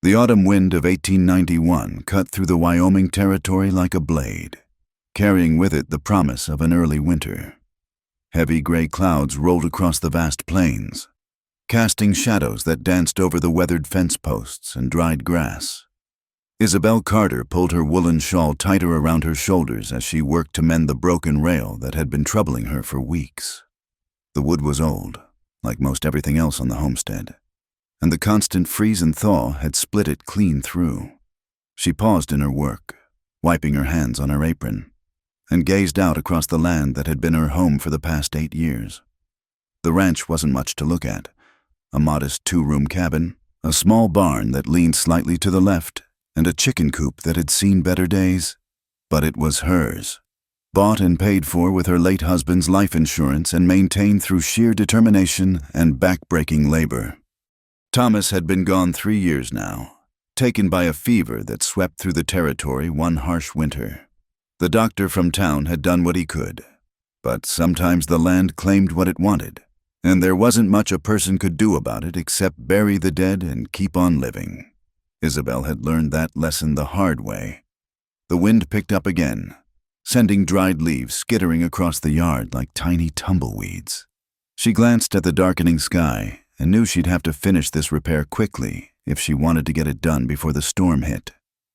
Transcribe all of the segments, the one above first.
The autumn wind of 1891 cut through the Wyoming territory like a blade, carrying with it the promise of an early winter. Heavy gray clouds rolled across the vast plains, casting shadows that danced over the weathered fence posts and dried grass. Isabel Carter pulled her woolen shawl tighter around her shoulders as she worked to mend the broken rail that had been troubling her for weeks. The wood was old, like most everything else on the homestead, and the constant freeze and thaw had split it clean through. She paused in her work, wiping her hands on her apron, and gazed out across the land that had been her home for the past 8 years. The ranch wasn't much to look at. A modest 2-room cabin, a small barn that leaned slightly to the left, and a chicken coop that had seen better days. But it was hers, bought and paid for with her late husband's life insurance and maintained through sheer determination and back-breaking labor. Thomas had been gone 3 years now, taken by a fever that swept through the territory one harsh winter. The doctor from town had done what he could, but sometimes the land claimed what it wanted, and there wasn't much a person could do about it except bury the dead and keep on living. Isabel had learned that lesson the hard way. The wind picked up again, sending dried leaves skittering across the yard like tiny tumbleweeds. She glanced at the darkening sky and knew she'd have to finish this repair quickly if she wanted to get it done before the storm hit.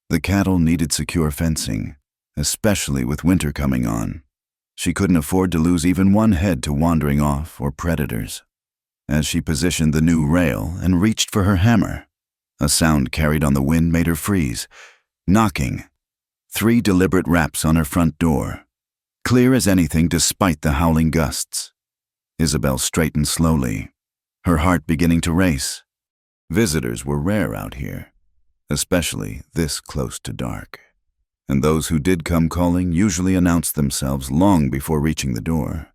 The cattle needed secure fencing, especially with winter coming on. She couldn't afford to lose even one head to wandering off or predators. As she positioned the new rail and reached for her hammer, a sound carried on the wind made her freeze. Knocking. 3 deliberate raps on her front door, clear as anything despite the howling gusts. Isabel straightened slowly, her heart beginning to race. Visitors were rare out here, especially this close to dark. And those who did come calling usually announced themselves long before reaching the door.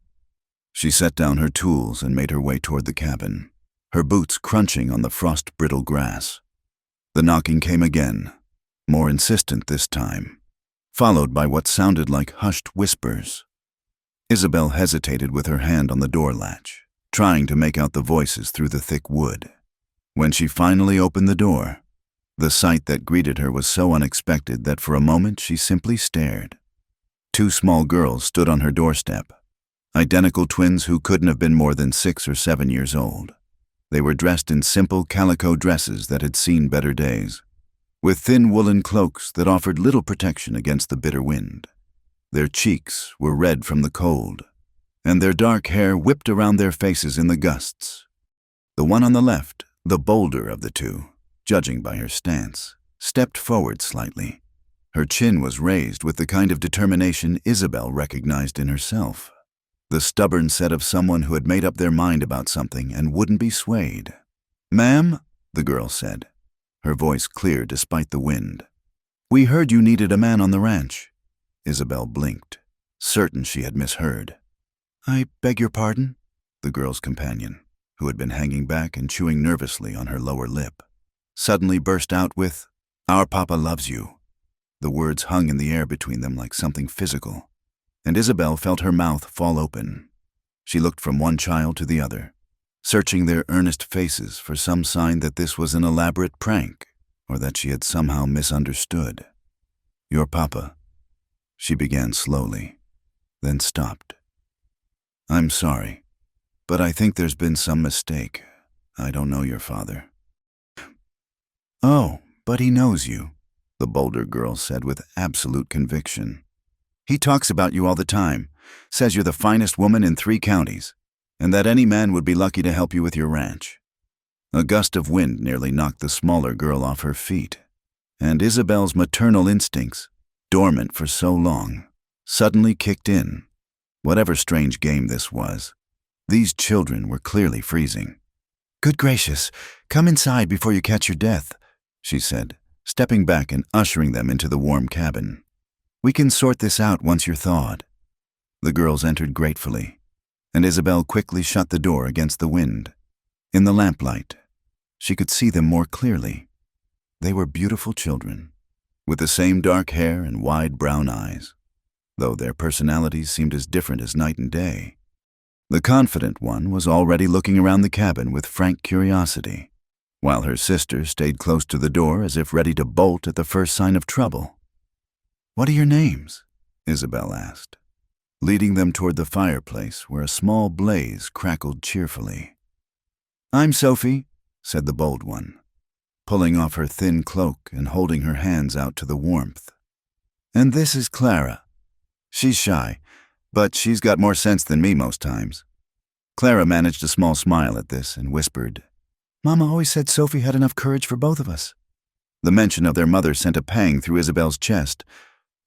She set down her tools and made her way toward the cabin, her boots crunching on the frost-brittle grass. The knocking came again, more insistent this time, followed by what sounded like hushed whispers. Isabel hesitated with her hand on the door latch, trying to make out the voices through the thick wood. When she finally opened the door, the sight that greeted her was so unexpected that for a moment she simply stared. 2 small girls stood on her doorstep, identical twins who couldn't have been more than 6 or 7 years old. They were dressed in simple calico dresses that had seen better days, with thin woolen cloaks that offered little protection against the bitter wind. Their cheeks were red from the cold, and their dark hair whipped around their faces in the gusts. The one on the left, the bolder of the 2, judging by her stance, stepped forward slightly. Her chin was raised with the kind of determination Isabel recognized in herself, the stubborn set of someone who had made up their mind about something and wouldn't be swayed. "Ma'am," the girl said, her voice clear despite the wind. "We heard you needed a man on the ranch." Isabel blinked, certain she had misheard. "I beg your pardon?" The girl's companion, who had been hanging back and chewing nervously on her lower lip, suddenly burst out with, "Our papa loves you." The words hung in the air between them like something physical, and Isabel felt her mouth fall open. She looked from one child to the other, searching their earnest faces for some sign that this was an elaborate prank or that she had somehow misunderstood. "Your papa," she began slowly, then stopped. "I'm sorry, but I think there's been some mistake. I don't know your father." "Oh, but he knows you," the bolder girl said with absolute conviction. "He talks about you all the time, says you're the finest woman in 3 counties, and that any man would be lucky to help you with your ranch." A gust of wind nearly knocked the smaller girl off her feet, and Isabel's maternal instincts, dormant for so long, suddenly kicked in. Whatever strange game this was, these children were clearly freezing. "Good gracious, come inside before you catch your death," she said, stepping back and ushering them into the warm cabin. "We can sort this out once you're thawed." The girls entered gratefully, and Isabel quickly shut the door against the wind. In the lamplight, she could see them more clearly. They were beautiful children, with the same dark hair and wide brown eyes, though their personalities seemed as different as night and day. The confident one was already looking around the cabin with frank curiosity, while her sister stayed close to the door as if ready to bolt at the first sign of trouble. "What are your names?" Isabel asked, leading them toward the fireplace where a small blaze crackled cheerfully. "I'm Sophie," said the bold one, pulling off her thin cloak and holding her hands out to the warmth. "And this is Clara. She's shy, but she's got more sense than me most times." Clara managed a small smile at this and whispered, "Mama always said Sophie had enough courage for both of us." The mention of their mother sent a pang through Isabel's chest.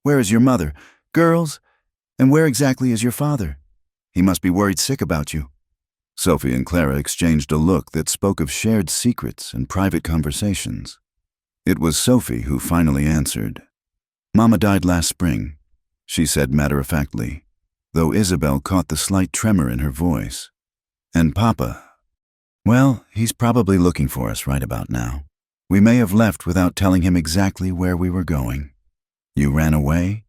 "Where is your mother? Girls? And where exactly is your father? He must be worried sick about you." Sophie and Clara exchanged a look that spoke of shared secrets and private conversations. It was Sophie who finally answered. "Mama died last spring," she said matter-of-factly, though Isabel caught the slight tremor in her voice. "And Papa, well, he's probably looking for us right about now. We may have left without telling him exactly where we were going." "You ran away?"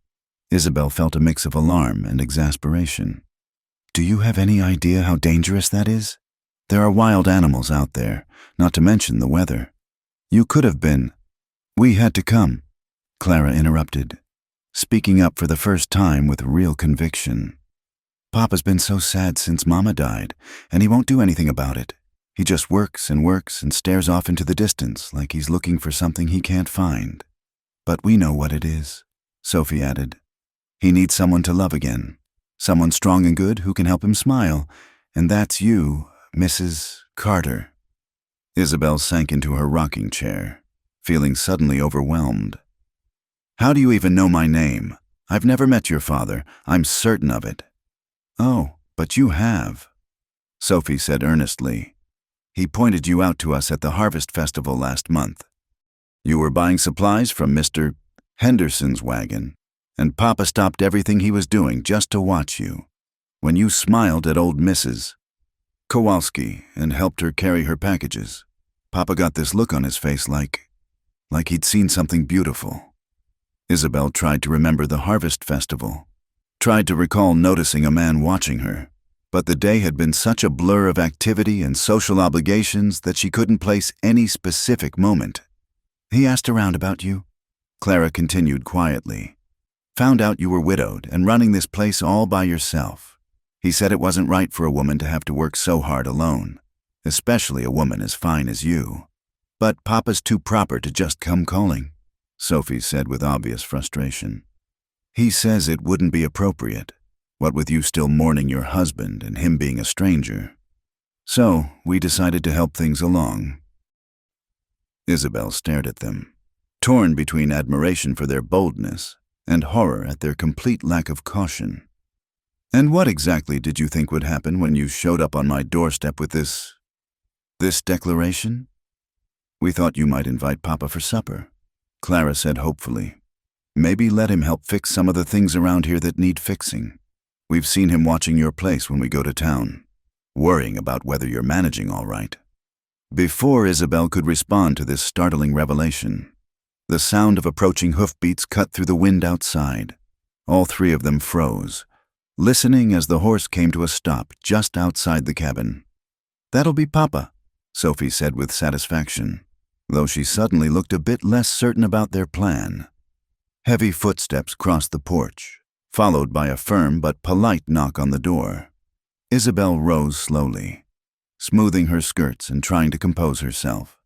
Isabel felt a mix of alarm and exasperation. "Do you have any idea how dangerous that is? There are wild animals out there, not to mention the weather. You could have been—" "We had to come," Clara interrupted, speaking up for the first time with real conviction. "Papa's been so sad since Mama died, and he won't do anything about it. He just works and stares off into the distance like he's looking for something he can't find. But we know what it is," Sophie added. "He needs someone to love again, someone strong and good who can help him smile, and that's you, Mrs. Carter." Isabel sank into her rocking chair, feeling suddenly overwhelmed. "How do you even know my name? I've never met your father, I'm certain of it." "Oh, but you have," Sophie said earnestly. "He pointed you out to us at the Harvest Festival last month. You were buying supplies from Mr. Henderson's wagon, and Papa stopped everything he was doing just to watch you. When you smiled at old Mrs. Kowalski and helped her carry her packages, Papa got this look on his face like he'd seen something beautiful." Isabel tried to remember the Harvest Festival, tried to recall noticing a man watching her, but the day had been such a blur of activity and social obligations that she couldn't place any specific moment. "He asked around about you," Clara continued quietly. "Found out you were widowed and running this place all by yourself. He said it wasn't right for a woman to have to work so hard alone, especially a woman as fine as you. But Papa's too proper to just come calling," Sophie said with obvious frustration. "He says it wouldn't be appropriate, what with you still mourning your husband and him being a stranger. So we decided to help things along." Isabel stared at them, torn between admiration for their boldness and horror at their complete lack of caution. "And what exactly did you think would happen when you showed up on my doorstep with this declaration?" "We thought you might invite Papa for supper," Clara said hopefully. "Maybe let him help fix some of the things around here that need fixing. We've seen him watching your place when we go to town, worrying about whether you're managing all right." Before Isabel could respond to this startling revelation, the sound of approaching hoofbeats cut through the wind outside. All three of them froze, listening as the horse came to a stop just outside the cabin. "That'll be Papa," Sophie said with satisfaction, though she suddenly looked a bit less certain about their plan. Heavy footsteps crossed the porch, followed by a firm but polite knock on the door. Isabel rose slowly, smoothing her skirts and trying to compose herself.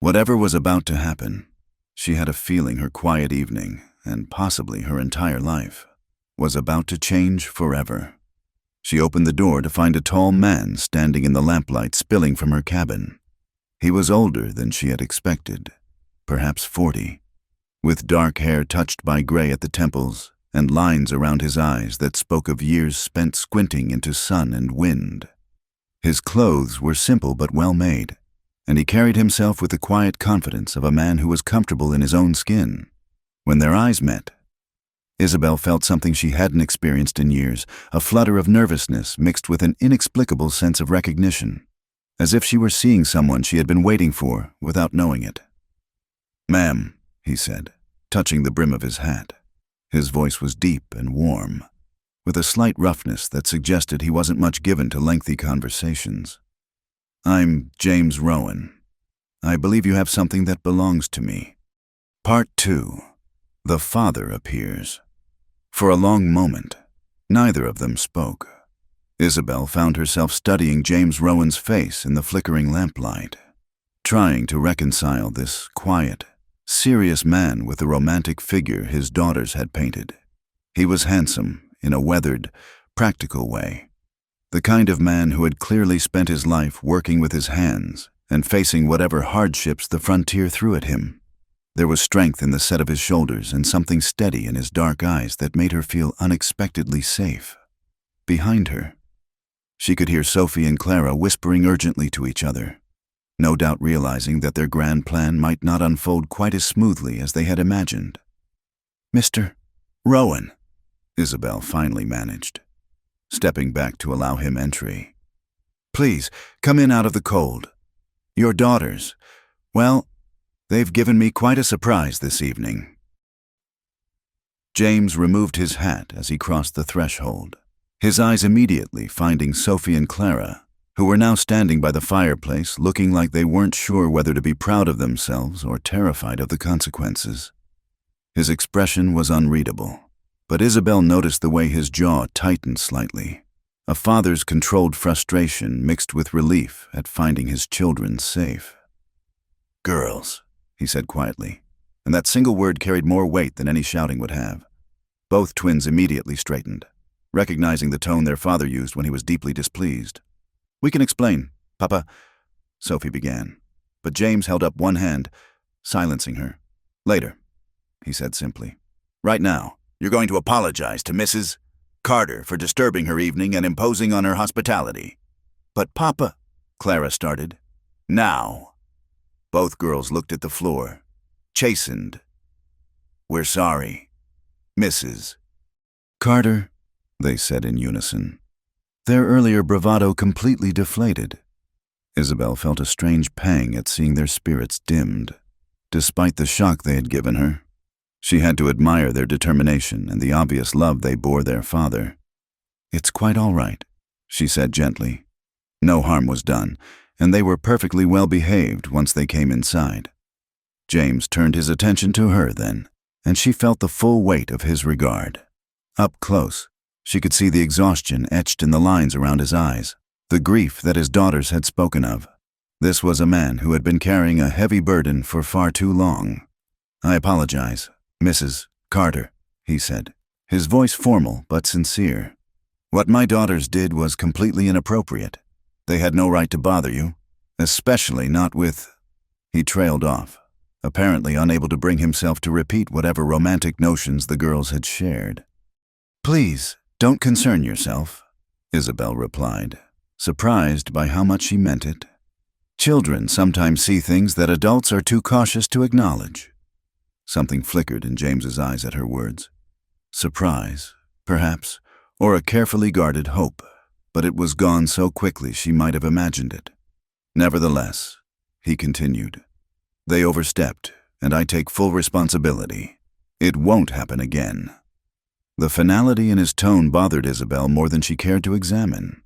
Whatever was about to happen, she had a feeling her quiet evening, and possibly her entire life, was about to change forever. She opened the door to find a tall man standing in the lamplight spilling from her cabin. He was older than she had expected, perhaps 40, with dark hair touched by gray at the temples and lines around his eyes that spoke of years spent squinting into sun and wind. His clothes were simple but well made, and he carried himself with the quiet confidence of a man who was comfortable in his own skin. When their eyes met, Isabel felt something she hadn't experienced in years, a flutter of nervousness mixed with an inexplicable sense of recognition, as if she were seeing someone she had been waiting for without knowing it. "Ma'am," he said, touching the brim of his hat. His voice was deep and warm, with a slight roughness that suggested he wasn't much given to lengthy conversations. "I'm James Rowan. I believe you have something that belongs to me. Part 2. The father appears. For a long moment, neither of them spoke. Isabel found herself studying James Rowan's face in the flickering lamplight, trying to reconcile this quiet, serious man with the romantic figure his daughters had painted. He was handsome in a weathered, practical way, the kind of man who had clearly spent his life working with his hands and facing whatever hardships the frontier threw at him. There was strength in the set of his shoulders and something steady in his dark eyes that made her feel unexpectedly safe. Behind her, she could hear Sophie and Clara whispering urgently to each other, no doubt realizing that their grand plan might not unfold quite as smoothly as they had imagined. "Mr. Rowan," Isabel finally managed, stepping back to allow him entry. "Please, come in out of the cold. Your daughters, well, they've given me quite a surprise this evening." James removed his hat as he crossed the threshold, his eyes immediately finding Sophie and Clara, who were now standing by the fireplace looking like they weren't sure whether to be proud of themselves or terrified of the consequences. His expression was unreadable, but Isabel noticed the way his jaw tightened slightly, a father's controlled frustration mixed with relief at finding his children safe. "Girls," he said quietly, and that single word carried more weight than any shouting would have. Both twins immediately straightened, recognizing the tone their father used when he was deeply displeased. "We can explain, Papa," Sophie began, but James held up one hand, silencing her. "Later," he said simply. "Right now, you're going to apologize to Mrs. Carter for disturbing her evening and imposing on her hospitality." "But Papa," Clara started. "Now." Both girls looked at the floor, chastened. "We're sorry, Mrs. Carter," they said in unison, their earlier bravado completely deflated. Isabel felt a strange pang at seeing their spirits dimmed. Despite the shock they had given her, she had to admire their determination and the obvious love they bore their father. "It's quite all right," she said gently. No harm was done, and they were perfectly well behaved once they came inside. James turned his attention to her then, and she felt the full weight of his regard. Up close, she could see the exhaustion etched in the lines around his eyes, the grief that his daughters had spoken of. This was a man who had been carrying a heavy burden for far too long. "I apologize, Mrs. Carter," he said, his voice formal but sincere. "What my daughters did was completely inappropriate. They had no right to bother you, especially not with—" He trailed off, apparently unable to bring himself to repeat whatever romantic notions the girls had shared. "Please, don't concern yourself," Isabel replied, surprised by how much she meant it. "Children sometimes see things that adults are too cautious to acknowledge." Something flickered in James's eyes at her words. Surprise, perhaps, or a carefully guarded hope, but it was gone so quickly she might have imagined it. "Nevertheless," he continued, "they overstepped, and I take full responsibility. It won't happen again." The finality in his tone bothered Isabel more than she cared to examine.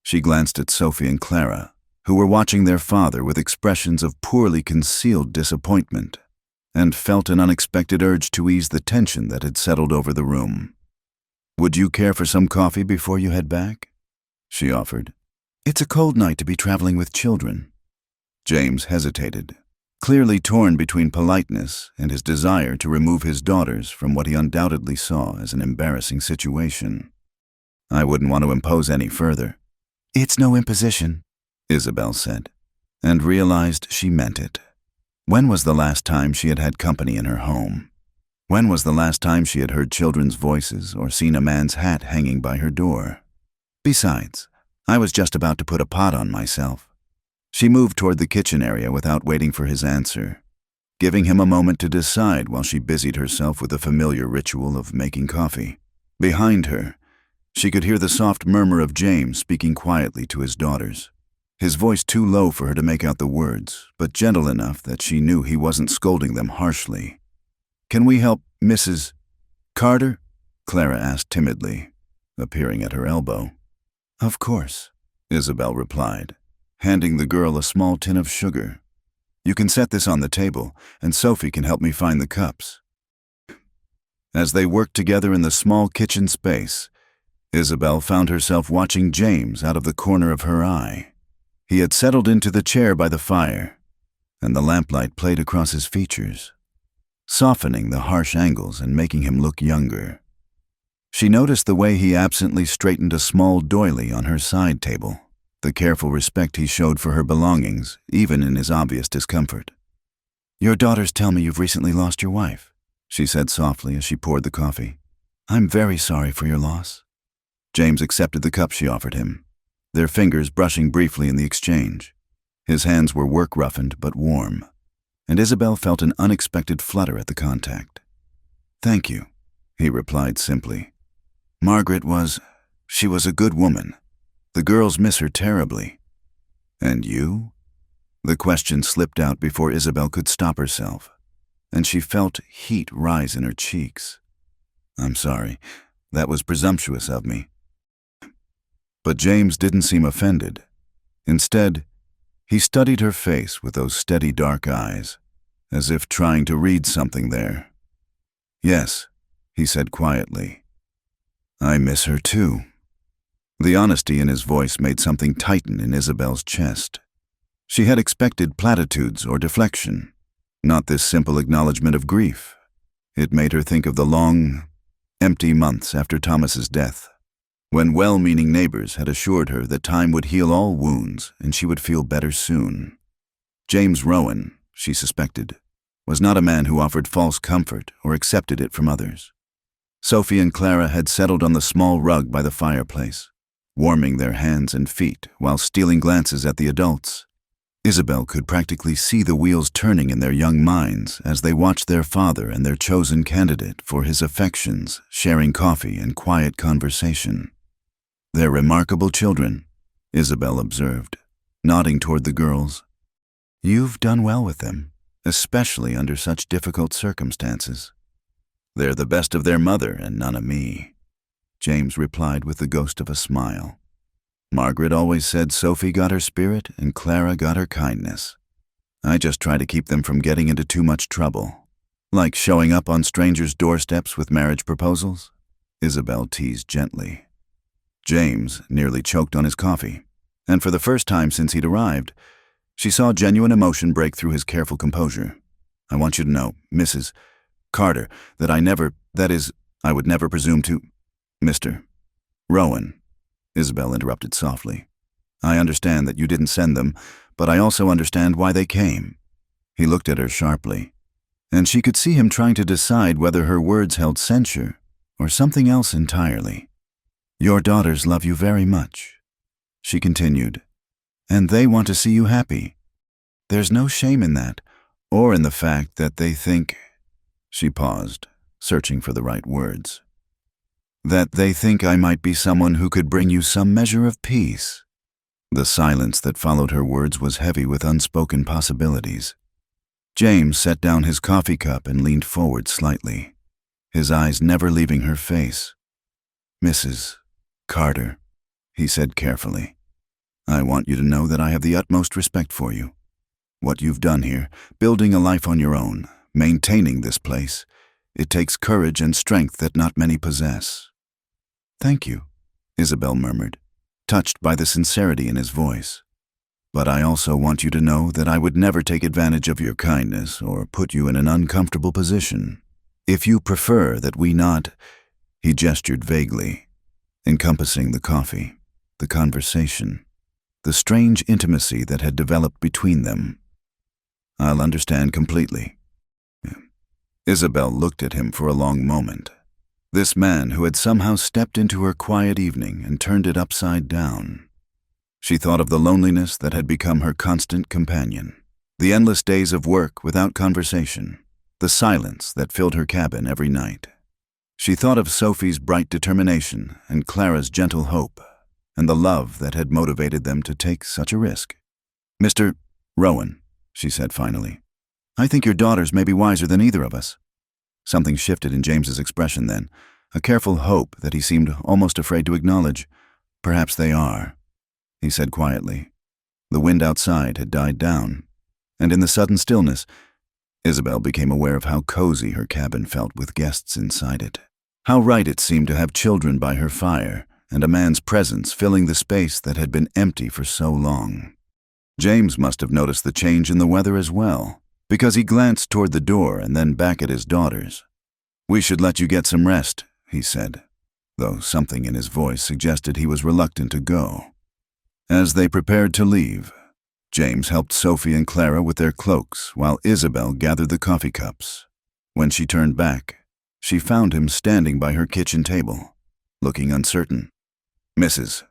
She glanced at Sophie and Clara, who were watching their father with expressions of poorly concealed disappointment, and felt an unexpected urge to ease the tension that had settled over the room. "Would you care for some coffee before you head back?" she offered. "It's a cold night to be traveling with children." James hesitated, clearly torn between politeness and his desire to remove his daughters from what he undoubtedly saw as an embarrassing situation. "I wouldn't want to impose any further." "It's no imposition," Isabel said, and realized she meant it. When was the last time she had had company in her home? When was the last time she had heard children's voices or seen a man's hat hanging by her door? Besides, I was just about to put a pot on myself. She moved toward the kitchen area without waiting for his answer, giving him a moment to decide while she busied herself with the familiar ritual of making coffee. Behind her, she could hear the soft murmur of James speaking quietly to his daughters, his voice too low for her to make out the words, but gentle enough that she knew he wasn't scolding them harshly. "Can we help Mrs. Carter?" Clara asked timidly, appearing at her elbow. "Of course," Isabel replied, handing the girl a small tin of sugar. You can set this on the table, and Sophie can help me find the cups." As they worked together in the small kitchen space, Isabel found herself watching James out of the corner of her eye. He had settled into the chair by the fire, and the lamplight played across his features, softening the harsh angles and making him look younger. She noticed the way he absently straightened a small doily on her side table, the careful respect he showed for her belongings, even in his obvious discomfort. "Your daughters tell me you've recently lost your wife," she said softly as she poured the coffee. "I'm very sorry for your loss." James accepted the cup she offered him, their fingers brushing briefly in the exchange. His hands were work-roughened but warm, and Isabel felt an unexpected flutter at the contact. "Thank you," he replied simply. "Margaret she was a good woman. The girls miss her terribly." "And you?" The question slipped out before Isabel could stop herself, and she felt heat rise in her cheeks. "I'm sorry. That was presumptuous of me." But James didn't seem offended. Instead, he studied her face with those steady dark eyes, as if trying to read something there. "Yes," he said quietly. "I miss her too." The honesty in his voice made something tighten in Isabel's chest. She had expected platitudes or deflection, not this simple acknowledgement of grief. It made her think of the long, empty months after Thomas's death, when well-meaning neighbors had assured her that time would heal all wounds and she would feel better soon. James Rowan, she suspected, was not a man who offered false comfort or accepted it from others. Sophie and Clara had settled on the small rug by the fireplace, warming their hands and feet while stealing glances at the adults. Isabel could practically see the wheels turning in their young minds as they watched their father and their chosen candidate for his affections sharing coffee and quiet conversation. "They're remarkable children," Isabel observed, nodding toward the girls. "You've done well with them, especially under such difficult circumstances." "They're the best of their mother and none of me," James replied with the ghost of a smile. "Margaret always said Sophie got her spirit and Clara got her kindness. I just try to keep them from getting into too much trouble, like showing up on strangers' doorsteps with marriage proposals," Isabel teased gently. James nearly choked on his coffee, and for the first time since he'd arrived, she saw genuine emotion break through his careful composure. "I want you to know, Mrs. Carter, that I would never presume to—" "Mr. Rowan," Isabel interrupted softly. "I understand that you didn't send them, but I also understand why they came." He looked at her sharply, and she could see him trying to decide whether her words held censure or something else entirely. "Your daughters love you very much," she continued, "and they want to see you happy. There's no shame in that, or in the fact that they think—" She paused, searching for the right words. "That they think I might be someone who could bring you some measure of peace." The silence that followed her words was heavy with unspoken possibilities. James set down his coffee cup and leaned forward slightly, his eyes never leaving her face. "Mrs. Carter," he said carefully, "I want you to know that I have the utmost respect for you. What you've done here, building a life on your own, maintaining this place, it takes courage and strength that not many possess." "Thank you," Isabel murmured, touched by the sincerity in his voice. "But I also want you to know that I would never take advantage of your kindness or put you in an uncomfortable position. If you prefer that we not—" He gestured vaguely, encompassing the coffee, the conversation, the strange intimacy that had developed between them. "I'll understand completely." Isabel looked at him for a long moment. This man who had somehow stepped into her quiet evening and turned it upside down. She thought of the loneliness that had become her constant companion, the endless days of work without conversation, the silence that filled her cabin every night. She thought of Sophie's bright determination and Clara's gentle hope, and the love that had motivated them to take such a risk. "Mr. Rowan," she said finally, "I think your daughters may be wiser than either of us." Something shifted in James's expression then, a careful hope that he seemed almost afraid to acknowledge. "Perhaps they are," he said quietly. The wind outside had died down, and in the sudden stillness, Isabel became aware of how cozy her cabin felt with guests inside it. How right it seemed to have children by her fire, and a man's presence filling the space that had been empty for so long. James must have noticed the change in the weather as well, because he glanced toward the door and then back at his daughters. "We should let you get some rest," he said, though something in his voice suggested he was reluctant to go. As they prepared to leave, James helped Sophie and Clara with their cloaks while Isabel gathered the coffee cups. When she turned back, she found him standing by her kitchen table, looking uncertain. "Mrs.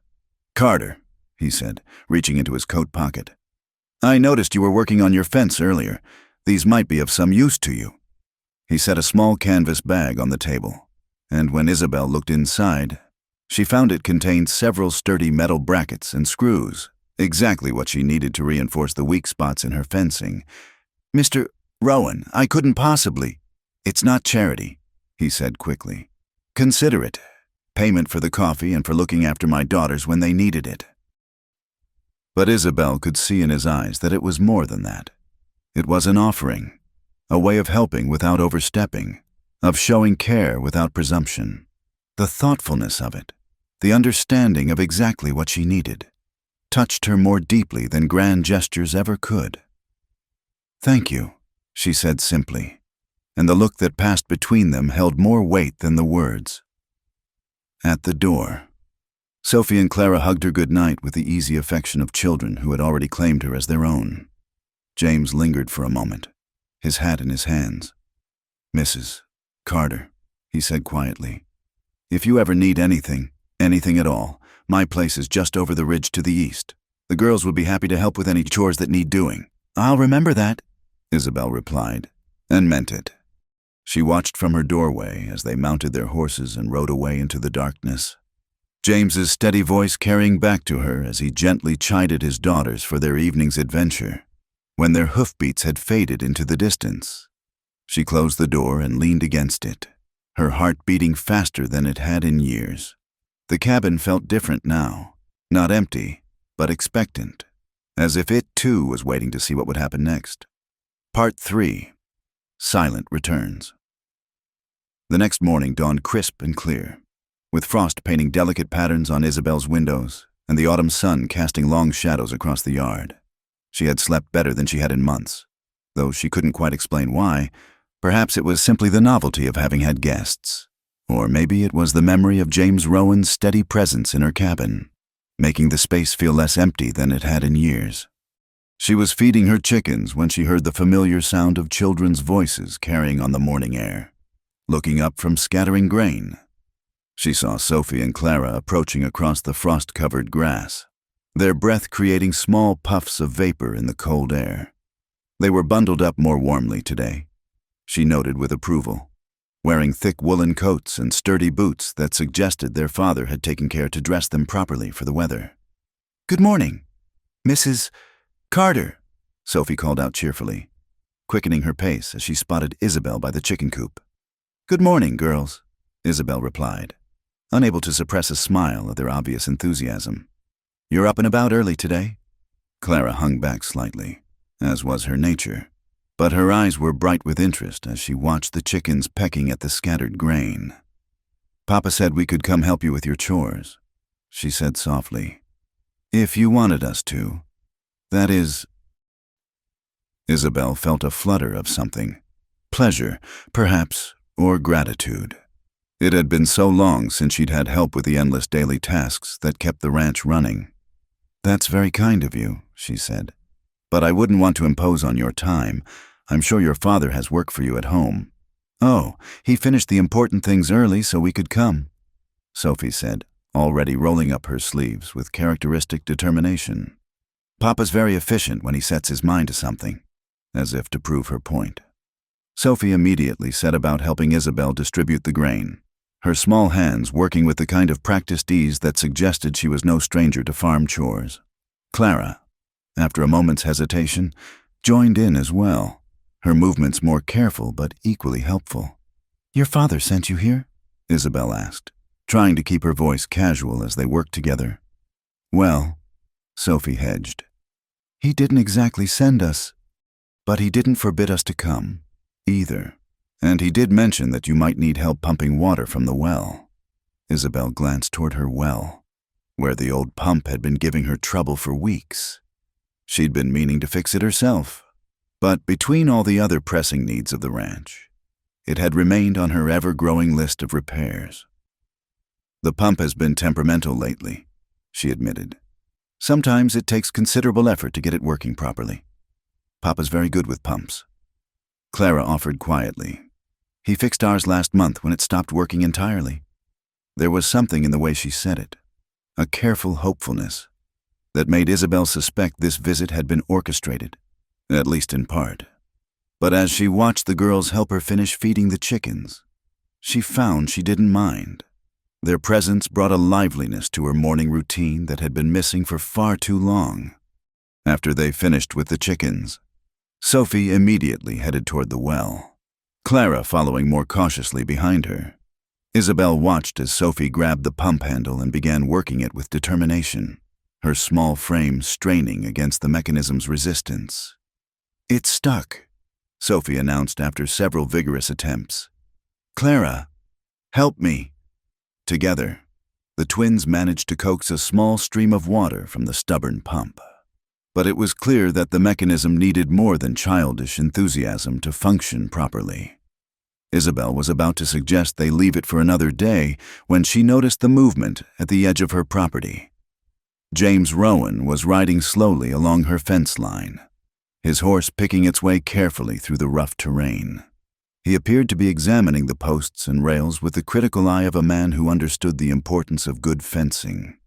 Carter," he said, reaching into his coat pocket. "I noticed you were working on your fence earlier. These might be of some use to you." He set a small canvas bag on the table, and when Isabel looked inside, she found it contained several sturdy metal brackets and screws, exactly what she needed to reinforce the weak spots in her fencing. "Mr. Rowan, I couldn't possibly—" "It's not charity," he said quickly. "Consider it payment for the coffee and for looking after my daughters when they needed it." But Isabel could see in his eyes that it was more than that. It was an offering, a way of helping without overstepping, of showing care without presumption. The thoughtfulness of it, the understanding of exactly what she needed, touched her more deeply than grand gestures ever could. "Thank you," she said simply, and the look that passed between them held more weight than the words. At the door, Sophie and Clara hugged her good night with the easy affection of children who had already claimed her as their own. James lingered for a moment, his hat in his hands. "Mrs. Carter," he said quietly, "if you ever need anything at all, my place is just over the ridge to the east. The girls would be happy to help with any chores that need doing." "I'll remember that," Isabel replied, and meant it. She watched from her doorway as they mounted their horses and rode away into the darkness, James's steady voice carrying back to her as he gently chided his daughters for their evening's adventure. When their hoofbeats had faded into the distance, she closed the door and leaned against it, her heart beating faster than it had in years. The cabin felt different now, not empty, but expectant, as if it too was waiting to see what would happen next. Part 3. Silent Returns. The next morning dawned crisp and clear, with frost painting delicate patterns on Isabel's windows and the autumn sun casting long shadows across the yard. She had slept better than she had in months, though she couldn't quite explain why. Perhaps it was simply the novelty of having had guests, or maybe it was the memory of James Rowan's steady presence in her cabin, making the space feel less empty than it had in years. She was feeding her chickens when she heard the familiar sound of children's voices carrying on the morning air. Looking up from scattering grain, she saw Sophie and Clara approaching across the frost-covered grass, their breath creating small puffs of vapor in the cold air. They were bundled up more warmly today, she noted with approval, wearing thick woolen coats and sturdy boots that suggested their father had taken care to dress them properly for the weather. "Good morning, Mrs. Carter," Sophie called out cheerfully, quickening her pace as she spotted Isabel by the chicken coop. "Good morning, girls," Isabel replied, unable to suppress a smile at their obvious enthusiasm. "You're up and about early today?" Clara hung back slightly, as was her nature, but her eyes were bright with interest as she watched the chickens pecking at the scattered grain. "Papa said we could come help you with your chores," she said softly. "If you wanted us to. That is—" Isabel felt a flutter of something. Pleasure, perhaps, or gratitude. It had been so long since she'd had help with the endless daily tasks that kept the ranch running. "That's very kind of you," she said. "But I wouldn't want to impose on your time. I'm sure your father has work for you at home." "Oh, he finished the important things early so we could come," Sophie said, already rolling up her sleeves with characteristic determination. "Papa's very efficient when he sets his mind to something," as if to prove her point. Sophie immediately set about helping Isabel distribute the grain, her small hands working with the kind of practiced ease that suggested she was no stranger to farm chores. Clara, after a moment's hesitation, joined in as well, her movements more careful but equally helpful. "Your father sent you here?" Isabel asked, trying to keep her voice casual as they worked together. "Well," Sophie hedged, "he didn't exactly send us." But he didn't forbid us to come, either. And he did mention that you might need help pumping water from the well. Isabel glanced toward her well, where the old pump had been giving her trouble for weeks. She'd been meaning to fix it herself, but between all the other pressing needs of the ranch, it had remained on her ever-growing list of repairs. The pump has been temperamental lately, she admitted. Sometimes it takes considerable effort to get it working properly. Papa's very good with pumps. Clara offered quietly. He fixed ours last month when it stopped working entirely. There was something in the way she said it, a careful hopefulness, that made Isabel suspect this visit had been orchestrated, at least in part. But as she watched the girls help her finish feeding the chickens, she found she didn't mind. Their presence brought a liveliness to her morning routine that had been missing for far too long. After they finished with the chickens, Sophie immediately headed toward the well, Clara following more cautiously behind her. Isabel watched as Sophie grabbed the pump handle and began working it with determination, her small frame straining against the mechanism's resistance. "It's stuck," Sophie announced after several vigorous attempts. "Clara, help me." Together, the twins managed to coax a small stream of water from the stubborn pump. But it was clear that the mechanism needed more than childish enthusiasm to function properly. Isabel was about to suggest they leave it for another day when she noticed the movement at the edge of her property. James Rowan was riding slowly along her fence line, his horse picking its way carefully through the rough terrain. He appeared to be examining the posts and rails with the critical eye of a man who understood the importance of good fencing.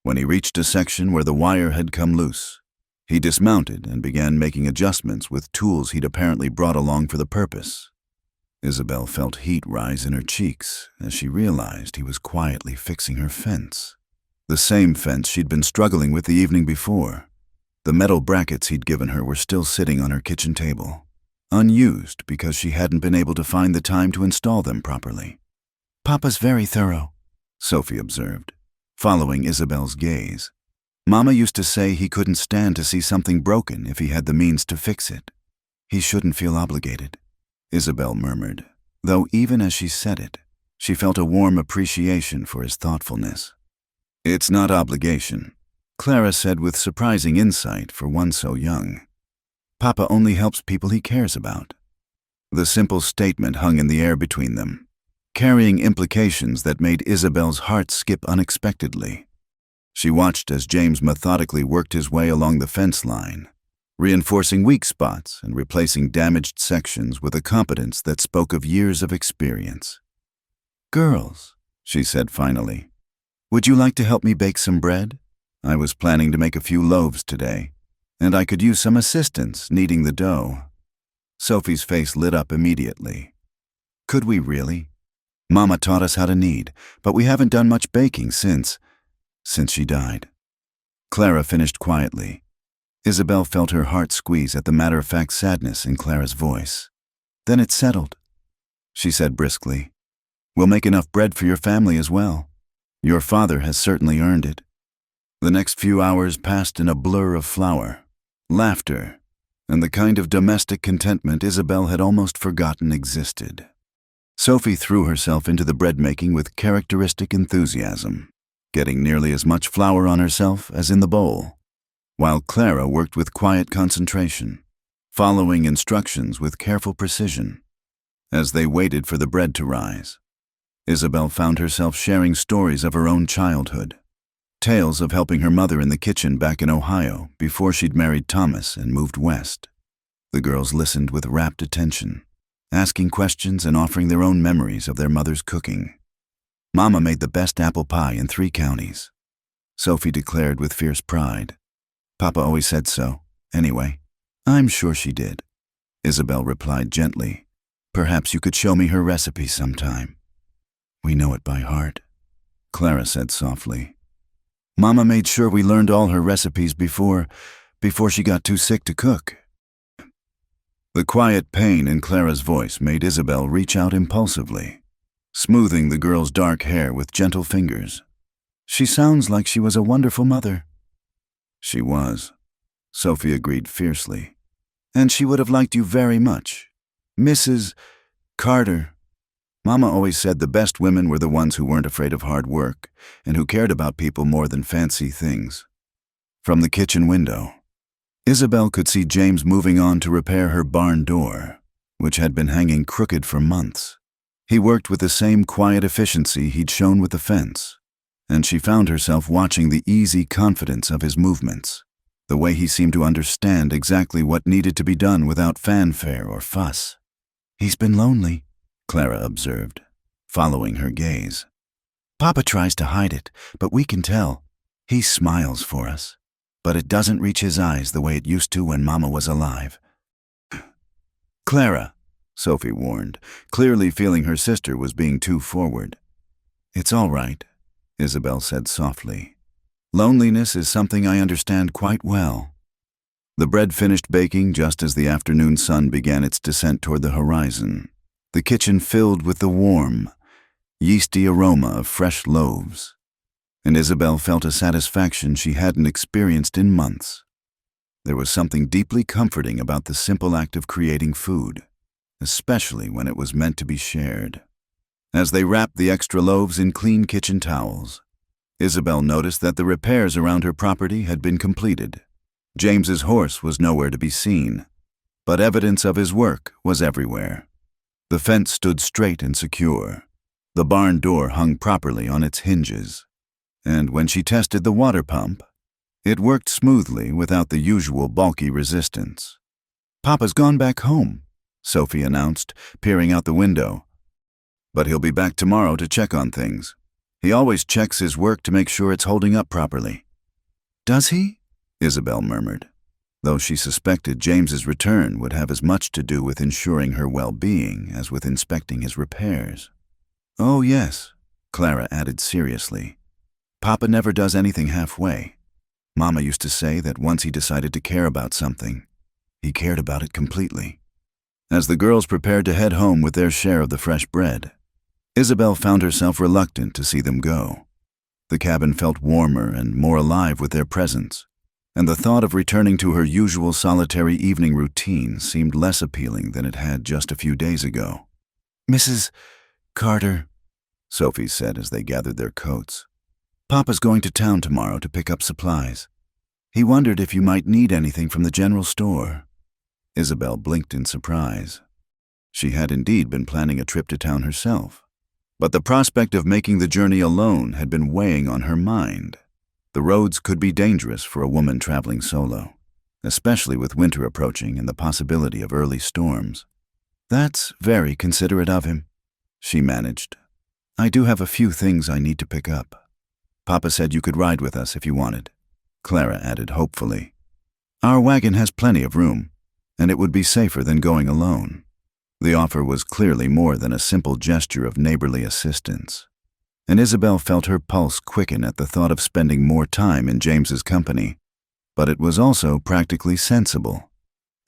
When he reached a section where the wire had come loose, he dismounted and began making adjustments with tools he'd apparently brought along for the purpose. Isabel felt heat rise in her cheeks as she realized he was quietly fixing her fence. The same fence she'd been struggling with the evening before. The metal brackets he'd given her were still sitting on her kitchen table, unused because she hadn't been able to find the time to install them properly. "Papa's very thorough," Sophie observed, following Isabel's gaze. "Mama used to say he couldn't stand to see something broken if he had the means to fix it. He shouldn't feel obligated," Isabel murmured, though even as she said it, she felt a warm appreciation for his thoughtfulness. "It's not obligation," Clara said with surprising insight for one so young. "Papa only helps people he cares about." The simple statement hung in the air between them, carrying implications that made Isabel's heart skip unexpectedly. She watched as James methodically worked his way along the fence line, reinforcing weak spots and replacing damaged sections with a competence that spoke of years of experience. "Girls," she said finally, "would you like to help me bake some bread? I was planning to make a few loaves today, and I could use some assistance kneading the dough." Sophie's face lit up immediately. "Could we really? Mama taught us how to knead, but we haven't done much baking since she died." Clara finished quietly. Isabel felt her heart squeeze at the matter-of-fact sadness in Clara's voice. "Then it's settled," she said briskly. "We'll make enough bread for your family as well. Your father has certainly earned it." The next few hours passed in a blur of flour, laughter, and the kind of domestic contentment Isabel had almost forgotten existed. Sophie threw herself into the bread-making with characteristic enthusiasm, getting nearly as much flour on herself as in the bowl, while Clara worked with quiet concentration, following instructions with careful precision. As they waited for the bread to rise, Isabel found herself sharing stories of her own childhood, tales of helping her mother in the kitchen back in Ohio before she'd married Thomas and moved west. The girls listened with rapt attention, asking questions and offering their own memories of their mother's cooking. "Mama made the best apple pie in 3 counties," Sophie declared with fierce pride. "Papa always said so, anyway." "I'm sure she did," Isabel replied gently. "Perhaps you could show me her recipe sometime." "We know it by heart," Clara said softly. "Mama made sure we learned all her recipes before she got too sick to cook." The quiet pain in Clara's voice made Isabel reach out impulsively, smoothing the girl's dark hair with gentle fingers. "She sounds like she was a wonderful mother." "She was," Sophie agreed fiercely. And she would have liked you very much. Mrs. Carter. Mama always said the best women were the ones who weren't afraid of hard work and who cared about people more than fancy things. From the kitchen window, Isabel could see James moving on to repair her barn door, which had been hanging crooked for months. He worked with the same quiet efficiency he'd shown with the fence, and she found herself watching the easy confidence of his movements, the way he seemed to understand exactly what needed to be done without fanfare or fuss. "He's been lonely," Clara observed, following her gaze. "Papa tries to hide it, but we can tell. He smiles for us, but it doesn't reach his eyes the way it used to when Mama was alive." "Clara," Sophie warned, clearly feeling her sister was being too forward. "It's all right," Isabel said softly. "Loneliness is something I understand quite well." The bread finished baking just as the afternoon sun began its descent toward the horizon, the kitchen filled with the warm, yeasty aroma of fresh loaves, and Isabel felt a satisfaction she hadn't experienced in months. There was something deeply comforting about the simple act of creating food, especially when it was meant to be shared. As they wrapped the extra loaves in clean kitchen towels, Isabel noticed that the repairs around her property had been completed. James's horse was nowhere to be seen, but evidence of his work was everywhere. The fence stood straight and secure. The barn door hung properly on its hinges, and when she tested the water pump, it worked smoothly without the usual bulky resistance. "Papa's gone back home," Sophie announced, peering out the window. "But he'll be back tomorrow to check on things. He always checks his work to make sure it's holding up properly." "Does he?" Isabel murmured, though she suspected James's return would have as much to do with ensuring her well-being as with inspecting his repairs. "Oh, yes," Clara added seriously. "Papa never does anything halfway. Mama used to say that once he decided to care about something, he cared about it completely." As the girls prepared to head home with their share of the fresh bread, Isabel found herself reluctant to see them go. The cabin felt warmer and more alive with their presence, and the thought of returning to her usual solitary evening routine seemed less appealing than it had just a few days ago. "Mrs. Carter," Sophie said as they gathered their coats, "Papa's going to town tomorrow to pick up supplies. He wondered if you might need anything from the general store." Isabel blinked in surprise. She had indeed been planning a trip to town herself, but the prospect of making the journey alone had been weighing on her mind. The roads could be dangerous for a woman traveling solo, especially with winter approaching and the possibility of early storms. "That's very considerate of him," she managed. "I do have a few things I need to pick up. Papa said you could ride with us if you wanted," Clara added hopefully. "Our wagon has plenty of room, and it would be safer than going alone." The offer was clearly more than a simple gesture of neighborly assistance, and Isabel felt her pulse quicken at the thought of spending more time in James's company. But it was also practically sensible,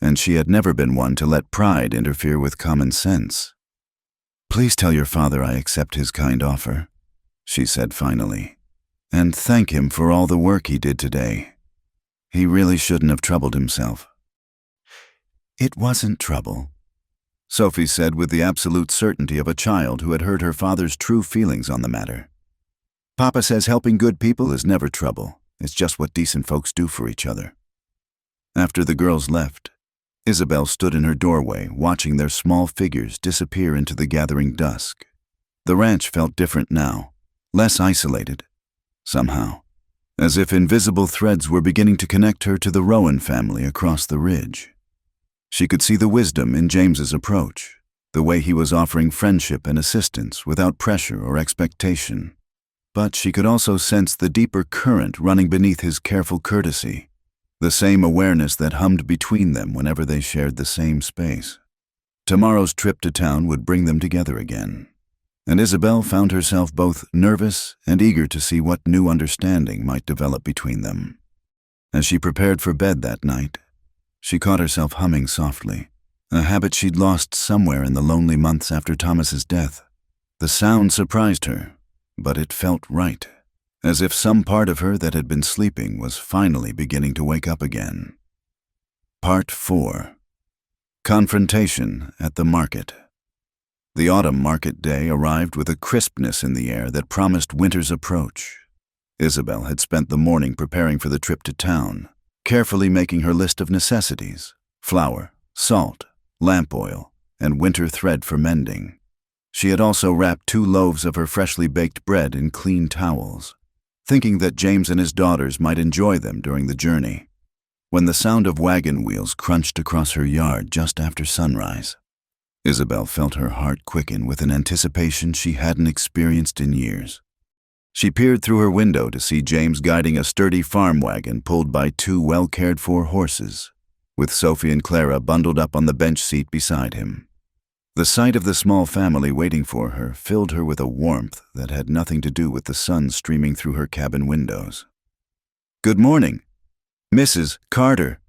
and she had never been one to let pride interfere with common sense. "Please tell your father I accept his kind offer," she said finally, "and thank him for all the work he did today. He really shouldn't have troubled himself." "It wasn't trouble," Sophie said with the absolute certainty of a child who had heard her father's true feelings on the matter. "Papa says helping good people is never trouble. It's just what decent folks do for each other." After the girls left, Isabel stood in her doorway watching their small figures disappear into the gathering dusk. The ranch felt different now, less isolated, somehow, as if invisible threads were beginning to connect her to the Rowan family across the ridge. She could see the wisdom in James's approach, the way he was offering friendship and assistance without pressure or expectation. But she could also sense the deeper current running beneath his careful courtesy, the same awareness that hummed between them whenever they shared the same space. Tomorrow's trip to town would bring them together again, and Isabel found herself both nervous and eager to see what new understanding might develop between them. As she prepared for bed that night, she caught herself humming softly, a habit she'd lost somewhere in the lonely months after Thomas's death. The sound surprised her, but it felt right, as if some part of her that had been sleeping was finally beginning to wake up again. Part 4. Confrontation at the market. The autumn market day arrived with a crispness in the air that promised winter's approach. Isabel had spent the morning preparing for the trip to town, carefully making her list of necessities: flour, salt, lamp oil, and winter thread for mending. She had also wrapped 2 loaves of her freshly baked bread in clean towels, thinking that James and his daughters might enjoy them during the journey. When the sound of wagon wheels crunched across her yard just after sunrise, Isabel felt her heart quicken with an anticipation she hadn't experienced in years. She peered through her window to see James guiding a sturdy farm wagon pulled by 2 well-cared-for horses, with Sophie and Clara bundled up on the bench seat beside him. The sight of the small family waiting for her filled her with a warmth that had nothing to do with the sun streaming through her cabin windows. "Good morning, Mrs. Carter,"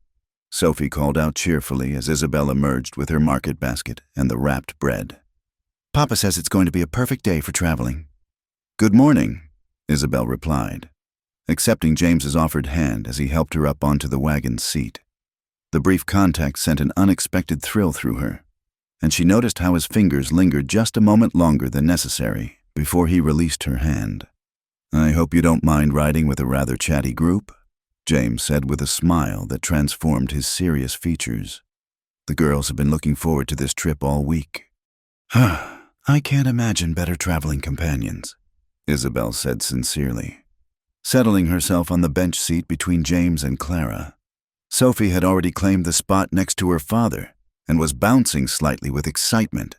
Sophie called out cheerfully as Isabel emerged with her market basket and the wrapped bread. "Papa says it's going to be a perfect day for traveling." "Good morning," Isabel replied, accepting James's offered hand as he helped her up onto the wagon's seat. The brief contact sent an unexpected thrill through her, and she noticed how his fingers lingered just a moment longer than necessary before he released her hand. "I hope you don't mind riding with a rather chatty group," James said with a smile that transformed his serious features. "The girls have been looking forward to this trip all week." "I can't imagine better traveling companions," Isabel said sincerely, settling herself on the bench seat between James and Clara. Sophie had already claimed the spot next to her father and was bouncing slightly with excitement.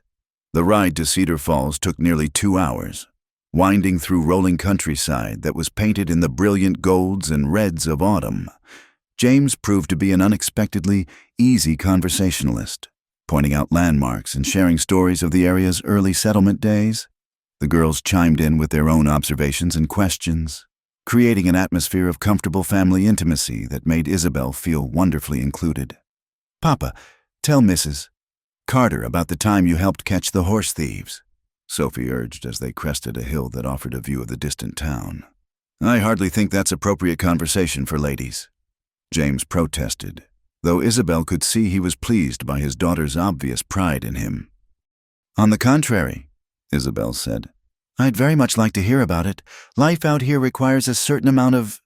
The ride to Cedar Falls took nearly 2 hours, winding through rolling countryside that was painted in the brilliant golds and reds of autumn. James proved to be an unexpectedly easy conversationalist, pointing out landmarks and sharing stories of the area's early settlement days. The girls chimed in with their own observations and questions, creating an atmosphere of comfortable family intimacy that made Isabel feel wonderfully included. "Papa, tell Mrs. Carter about the time you helped catch the horse thieves," Sophie urged as they crested a hill that offered a view of the distant town. "I hardly think that's appropriate conversation for ladies," James protested, though Isabel could see he was pleased by his daughter's obvious pride in him. "On the contrary," Isabel said, "I'd very much like to hear about it. Life out here requires a certain amount of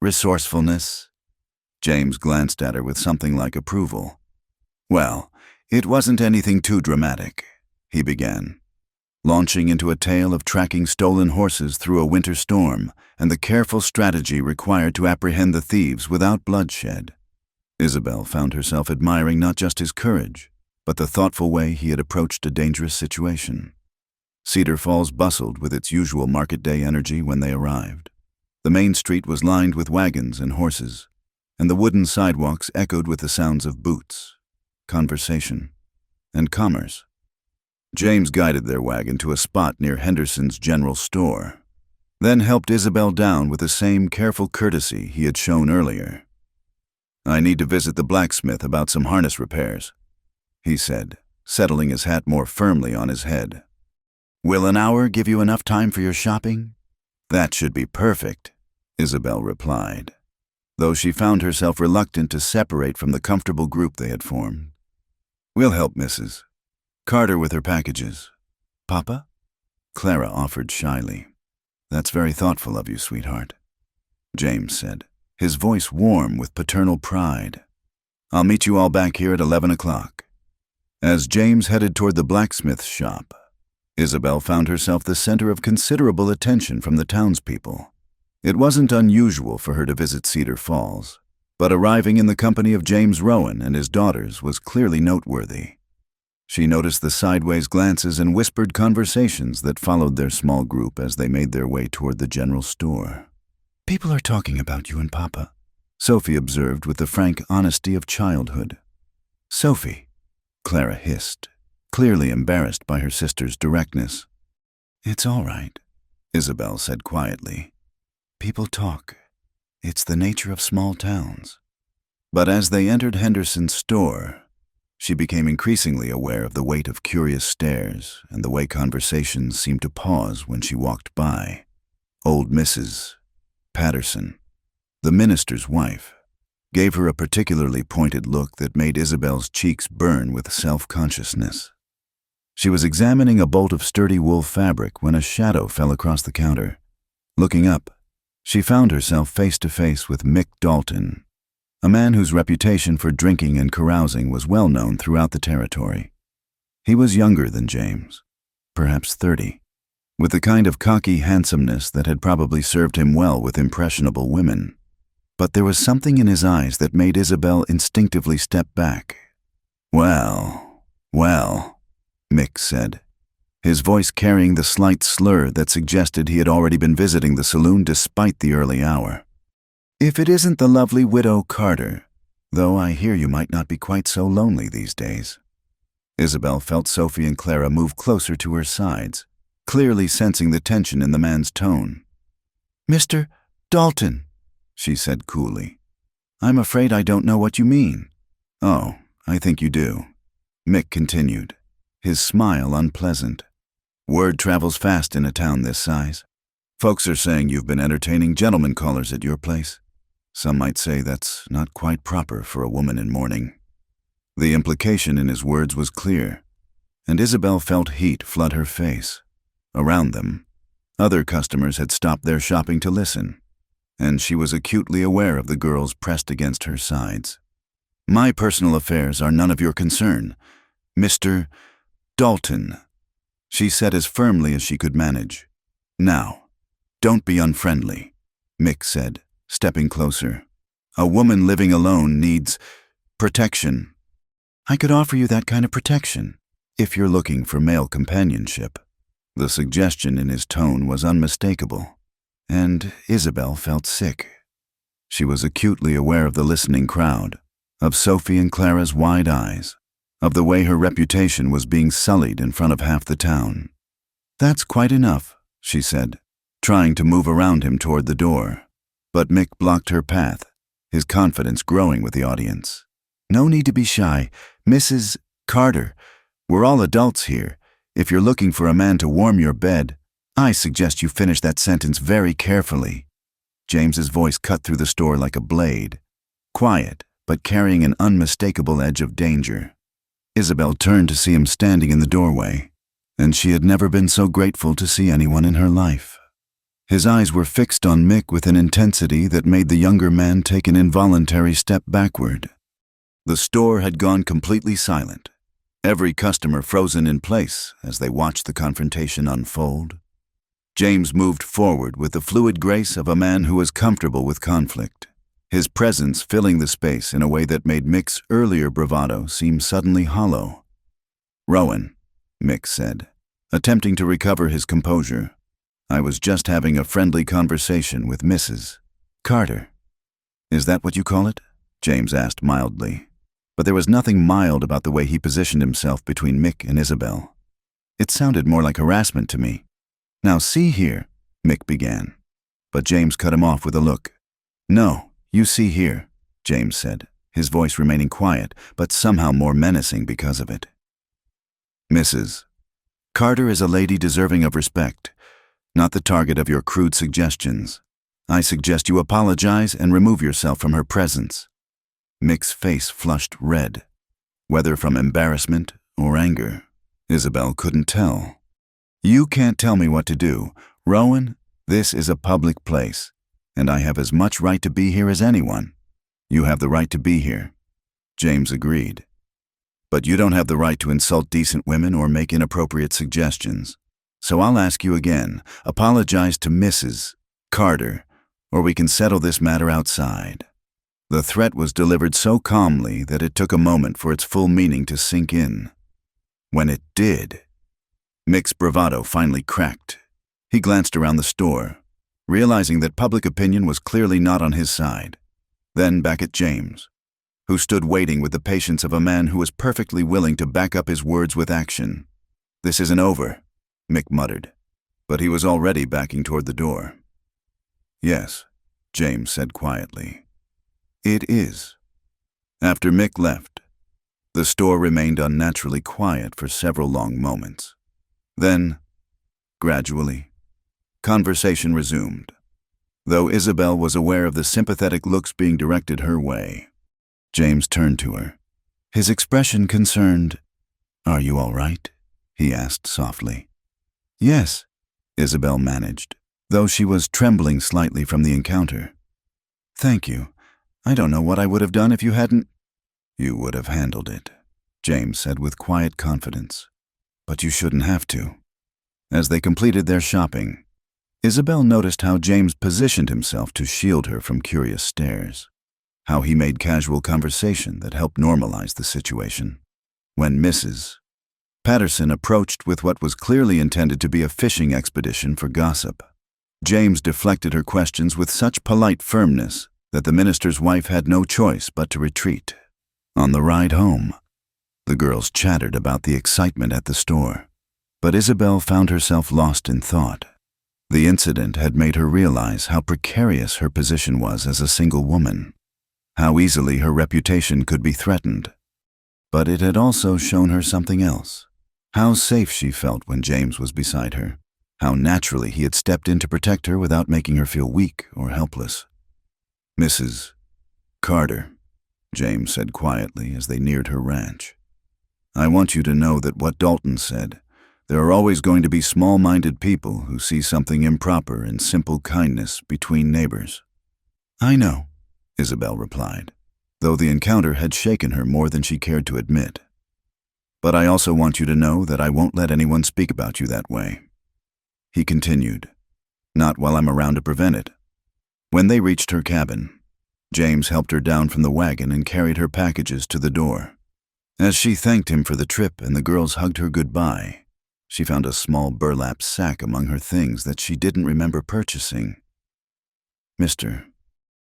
resourcefulness." James glanced at her with something like approval. "Well, it wasn't anything too dramatic," he began, launching into a tale of tracking stolen horses through a winter storm and the careful strategy required to apprehend the thieves without bloodshed. Isabel found herself admiring not just his courage, but the thoughtful way he had approached a dangerous situation. Cedar Falls bustled with its usual market day energy when they arrived. The main street was lined with wagons and horses, and the wooden sidewalks echoed with the sounds of boots, conversation, and commerce. James guided their wagon to a spot near Henderson's general store, then helped Isabel down with the same careful courtesy he had shown earlier. "I need to visit the blacksmith about some harness repairs," he said, settling his hat more firmly on his head. "Will an hour give you enough time for your shopping?" "That should be perfect," Isabel replied, though she found herself reluctant to separate from the comfortable group they had formed. "We'll help Mrs. Carter with her packages." "Papa?" Clara offered shyly. "That's very thoughtful of you, sweetheart," James said, his voice warm with paternal pride. "I'll meet you all back here at 11 o'clock. As James headed toward the blacksmith's shop, Isabel found herself the center of considerable attention from the townspeople. It wasn't unusual for her to visit Cedar Falls, but arriving in the company of James Rowan and his daughters was clearly noteworthy. She noticed the sideways glances and whispered conversations that followed their small group as they made their way toward the general store. "People are talking about you and Papa," Sophie observed with the frank honesty of childhood. "Sophie," Clara hissed, clearly embarrassed by her sister's directness. "It's all right," Isabel said quietly. "People talk. It's the nature of small towns." But as they entered Henderson's store, she became increasingly aware of the weight of curious stares and the way conversations seemed to pause when she walked by. Old Mrs. Patterson, the minister's wife, gave her a particularly pointed look that made Isabel's cheeks burn with self-consciousness. She was examining a bolt of sturdy wool fabric when a shadow fell across the counter. Looking up, she found herself face to face with Mick Dalton, a man whose reputation for drinking and carousing was well known throughout the territory. He was younger than James, perhaps 30, with the kind of cocky handsomeness that had probably served him well with impressionable women. But there was something in his eyes that made Isabel instinctively step back. "Well, well," Mick said, his voice carrying the slight slur that suggested he had already been visiting the saloon despite the early hour. "If it isn't the lovely widow Carter, though I hear you might not be quite so lonely these days." Isabel felt Sophie and Clara move closer to her sides, clearly sensing the tension in the man's tone. "Mr. Dalton," she said coolly. "I'm afraid I don't know what you mean." "Oh, I think you do," Mick continued, his smile unpleasant. "Word travels fast in a town this size. Folks are saying you've been entertaining gentlemen callers at your place. Some might say that's not quite proper for a woman in mourning." The implication in his words was clear, and Isabel felt heat flood her face. Around them, other customers had stopped their shopping to listen, and she was acutely aware of the girls pressed against her sides. "My personal affairs are none of your concern, Mr. Dalton," she said as firmly as she could manage. "Now, don't be unfriendly," Mick said, stepping closer. "A woman living alone needs protection." "I could offer you that kind of protection, if you're looking for male companionship." The suggestion in his tone was unmistakable, and Isabel felt sick. She was acutely aware of the listening crowd, of Sophie and Clara's wide eyes, of the way her reputation was being sullied in front of half the town. "That's quite enough," she said, trying to move around him toward the door. But Mick blocked her path, his confidence growing with the audience. "No need to be shy, Mrs. Carter. We're all adults here. If you're looking for a man to warm your bed, I suggest you finish that sentence very carefully." James's voice cut through the store like a blade, quiet but carrying an unmistakable edge of danger. Isabel turned to see him standing in the doorway, and she had never been so grateful to see anyone in her life. His eyes were fixed on Mick with an intensity that made the younger man take an involuntary step backward. The store had gone completely silent, every customer frozen in place as they watched the confrontation unfold. James moved forward with the fluid grace of a man who was comfortable with conflict, his presence filling the space in a way that made Mick's earlier bravado seem suddenly hollow. "Rowan," Mick said, attempting to recover his composure, "I was just having a friendly conversation with Mrs. Carter." "Is that what you call it?" James asked mildly. But there was nothing mild about the way he positioned himself between Mick and Isabel. It sounded more like harassment to me. "Now see here," Mick began, but James cut him off with a look. "No, you see here," James said, his voice remaining quiet, but somehow more menacing because of it. "Mrs. Carter is a lady deserving of respect, not the target of your crude suggestions. I suggest you apologize and remove yourself from her presence." Mick's face flushed red, whether from embarrassment or anger. Isabel couldn't tell. "You can't tell me what to do. Rowan, this is a public place, and I have as much right to be here as anyone." "You have the right to be here," James agreed. "But you don't have the right to insult decent women or make inappropriate suggestions. So I'll ask you again, apologize to Mrs. Carter, or we can settle this matter outside." The threat was delivered so calmly that it took a moment for its full meaning to sink in. When it did, Mick's bravado finally cracked. He glanced around the store, realizing that public opinion was clearly not on his side, then back at James, who stood waiting with the patience of a man who was perfectly willing to back up his words with action. "This isn't over," Mick muttered, but he was already backing toward the door. "Yes," James said quietly. "It is." After Mick left, the store remained unnaturally quiet for several long moments. Then, gradually, conversation resumed. though Isabel was aware of the sympathetic looks being directed her way. James turned to her, his expression concerned. "Are you all right?" he asked softly. "Yes," Isabel managed, though she was trembling slightly from the encounter. "Thank you. I don't know what I would have done if you hadn't—" "You would have handled it," James said with quiet confidence. "But you shouldn't have to." As they completed their shopping, Isabel noticed how James positioned himself to shield her from curious stares, how he made casual conversation that helped normalize the situation. When Mrs. Patterson approached with what was clearly intended to be a fishing expedition for gossip, James deflected her questions with such polite firmness that the minister's wife had no choice but to retreat. On the ride home, the girls chattered about the excitement at the store, but Isabel found herself lost in thought. The incident had made her realize how precarious her position was as a single woman, how easily her reputation could be threatened. But it had also shown her something else. How safe she felt when James was beside her, how naturally he had stepped in to protect her without making her feel weak or helpless. "Mrs. Carter," James said quietly as they neared her ranch, "I want you to know that what Dalton said, there are always going to be small-minded people who see something improper in simple kindness between neighbors." "I know," Isabel replied, though the encounter had shaken her more than she cared to admit. "But I also want you to know that I won't let anyone speak about you that way." He continued, "Not while I'm around to prevent it." When they reached her cabin, James helped her down from the wagon and carried her packages to the door. As she thanked him for the trip and the girls hugged her goodbye, she found a small burlap sack among her things that she didn't remember purchasing. "Mr.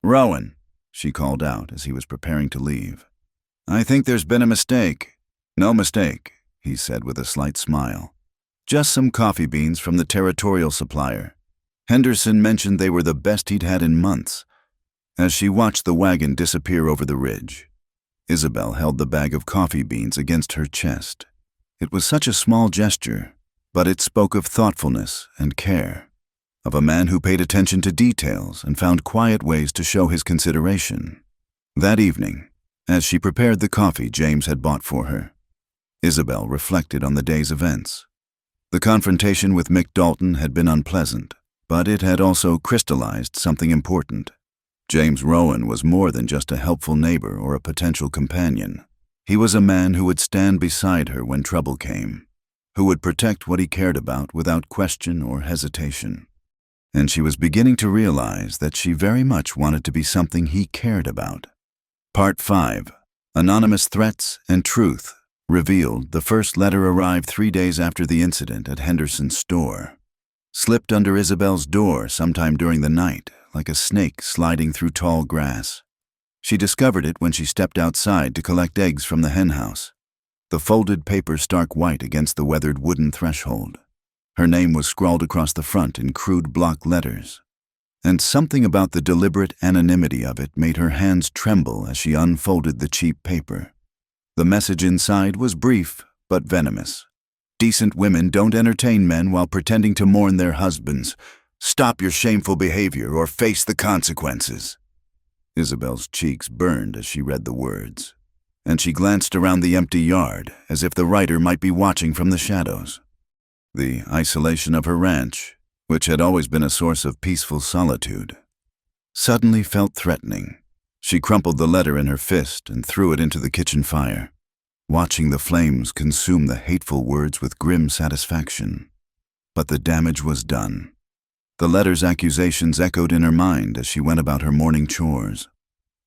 Rowan," she called out as he was preparing to leave. "I think there's been a mistake." "No mistake," he said with a slight smile. "Just some coffee beans from the territorial supplier. Henderson mentioned they were the best he'd had in months." As she watched the wagon disappear over the ridge, Isabel held the bag of coffee beans against her chest. It was such a small gesture, but it spoke of thoughtfulness and care, of a man who paid attention to details and found quiet ways to show his consideration. That evening, as she prepared the coffee James had bought for her, Isabel reflected on the day's events. The confrontation with Mick Dalton had been unpleasant, but it had also crystallized something important. James Rowan was more than just a helpful neighbor or a potential companion. He was a man who would stand beside her when trouble came, who would protect what he cared about without question or hesitation. And she was beginning to realize that she very much wanted to be something he cared about. Part 5. Anonymous Threats and Truth revealed the first letter arrived 3 days after the incident at Henderson's store. Slipped under Isabel's door sometime during the night, like a snake sliding through tall grass. She discovered it when she stepped outside to collect eggs from the henhouse. The folded paper stark white against the weathered wooden threshold. Her name was scrawled across the front in crude block letters. And something about the deliberate anonymity of it made her hands tremble as she unfolded the cheap paper. The message inside was brief but venomous. "Decent women don't entertain men while pretending to mourn their husbands. Stop your shameful behavior or face the consequences." Isabel's cheeks burned as she read the words, and she glanced around the empty yard as if the writer might be watching from the shadows. The isolation of her ranch, which had always been a source of peaceful solitude, suddenly felt threatening. She crumpled the letter in her fist and threw it into the kitchen fire, watching the flames consume the hateful words with grim satisfaction. But the damage was done. The letter's accusations echoed in her mind as she went about her morning chores,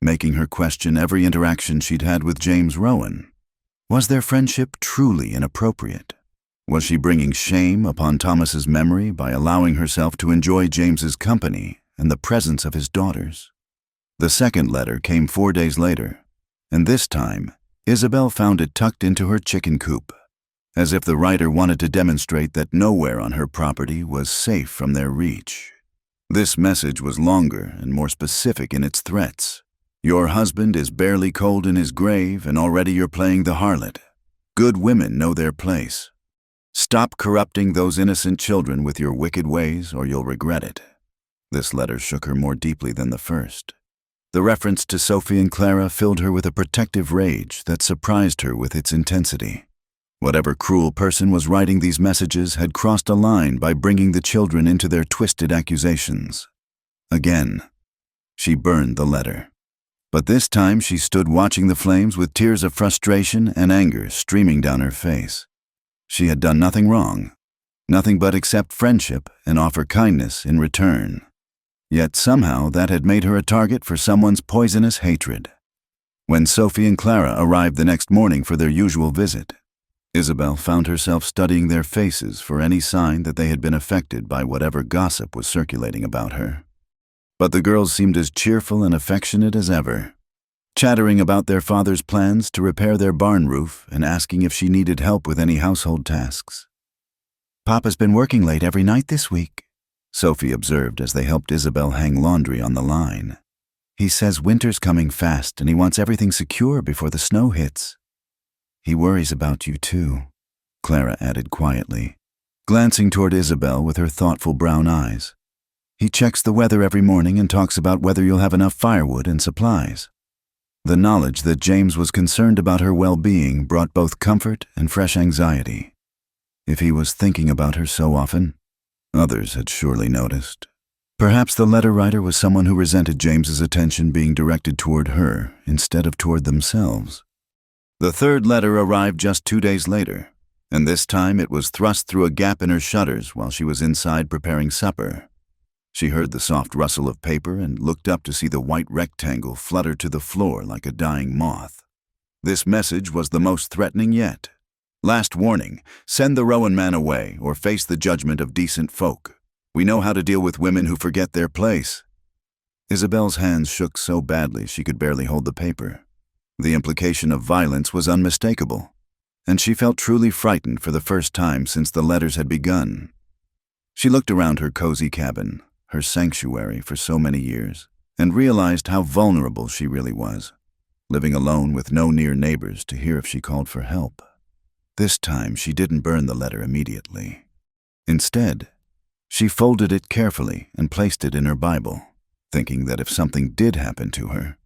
making her question every interaction she'd had with James Rowan. Was their friendship truly inappropriate? Was she bringing shame upon Thomas's memory by allowing herself to enjoy James's company and the presence of his daughters? The second letter came 4 days later, and this time, Isabel found it tucked into her chicken coop, as if the writer wanted to demonstrate that nowhere on her property was safe from their reach. This message was longer and more specific in its threats. "Your husband is barely cold in his grave, and already you're playing the harlot. Good women know their place. Stop corrupting those innocent children with your wicked ways, or you'll regret it." This letter shook her more deeply than the first. The reference to Sophie and Clara filled her with a protective rage that surprised her with its intensity. Whatever cruel person was writing these messages had crossed a line by bringing the children into their twisted accusations. Again, she burned the letter. But this time she stood watching the flames with tears of frustration and anger streaming down her face. She had done nothing wrong, nothing but accept friendship and offer kindness in return. Yet somehow that had made her a target for someone's poisonous hatred. When Sophie and Clara arrived the next morning for their usual visit, Isabel found herself studying their faces for any sign that they had been affected by whatever gossip was circulating about her. But the girls seemed as cheerful and affectionate as ever, chattering about their father's plans to repair their barn roof and asking if she needed help with any household tasks. "Papa's been working late every night this week," Sophie observed as they helped Isabel hang laundry on the line. "He says winter's coming fast and he wants everything secure before the snow hits." "He worries about you too," Clara added quietly, glancing toward Isabel with her thoughtful brown eyes. "He checks the weather every morning and talks about whether you'll have enough firewood and supplies." The knowledge that James was concerned about her well-being brought both comfort and fresh anxiety. If he was thinking about her so often, others had surely noticed. Perhaps the letter writer was someone who resented James's attention being directed toward her instead of toward themselves. The third letter arrived just 2 days later, and this time it was thrust through a gap in her shutters while she was inside preparing supper. She heard the soft rustle of paper and looked up to see the white rectangle flutter to the floor like a dying moth. This message was the most threatening yet. "Last warning, send the Rowan man away or face the judgment of decent folk. We know how to deal with women who forget their place." Isabel's hands shook so badly she could barely hold the paper. The implication of violence was unmistakable, and she felt truly frightened for the first time since the letters had begun. She looked around her cozy cabin, her sanctuary for so many years, and realized how vulnerable she really was, living alone with no near neighbors to hear if she called for help. This time she didn't burn the letter immediately. Instead, she folded it carefully and placed it in her Bible, thinking that if something did happen to her,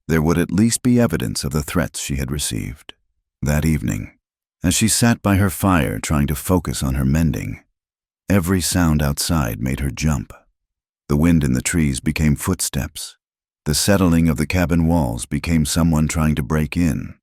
there would at least be evidence of the threats she had received. That evening, as she sat by her fire trying to focus on her mending, every sound outside made her jump. The wind in the trees became footsteps. The settling of the cabin walls became someone trying to break in.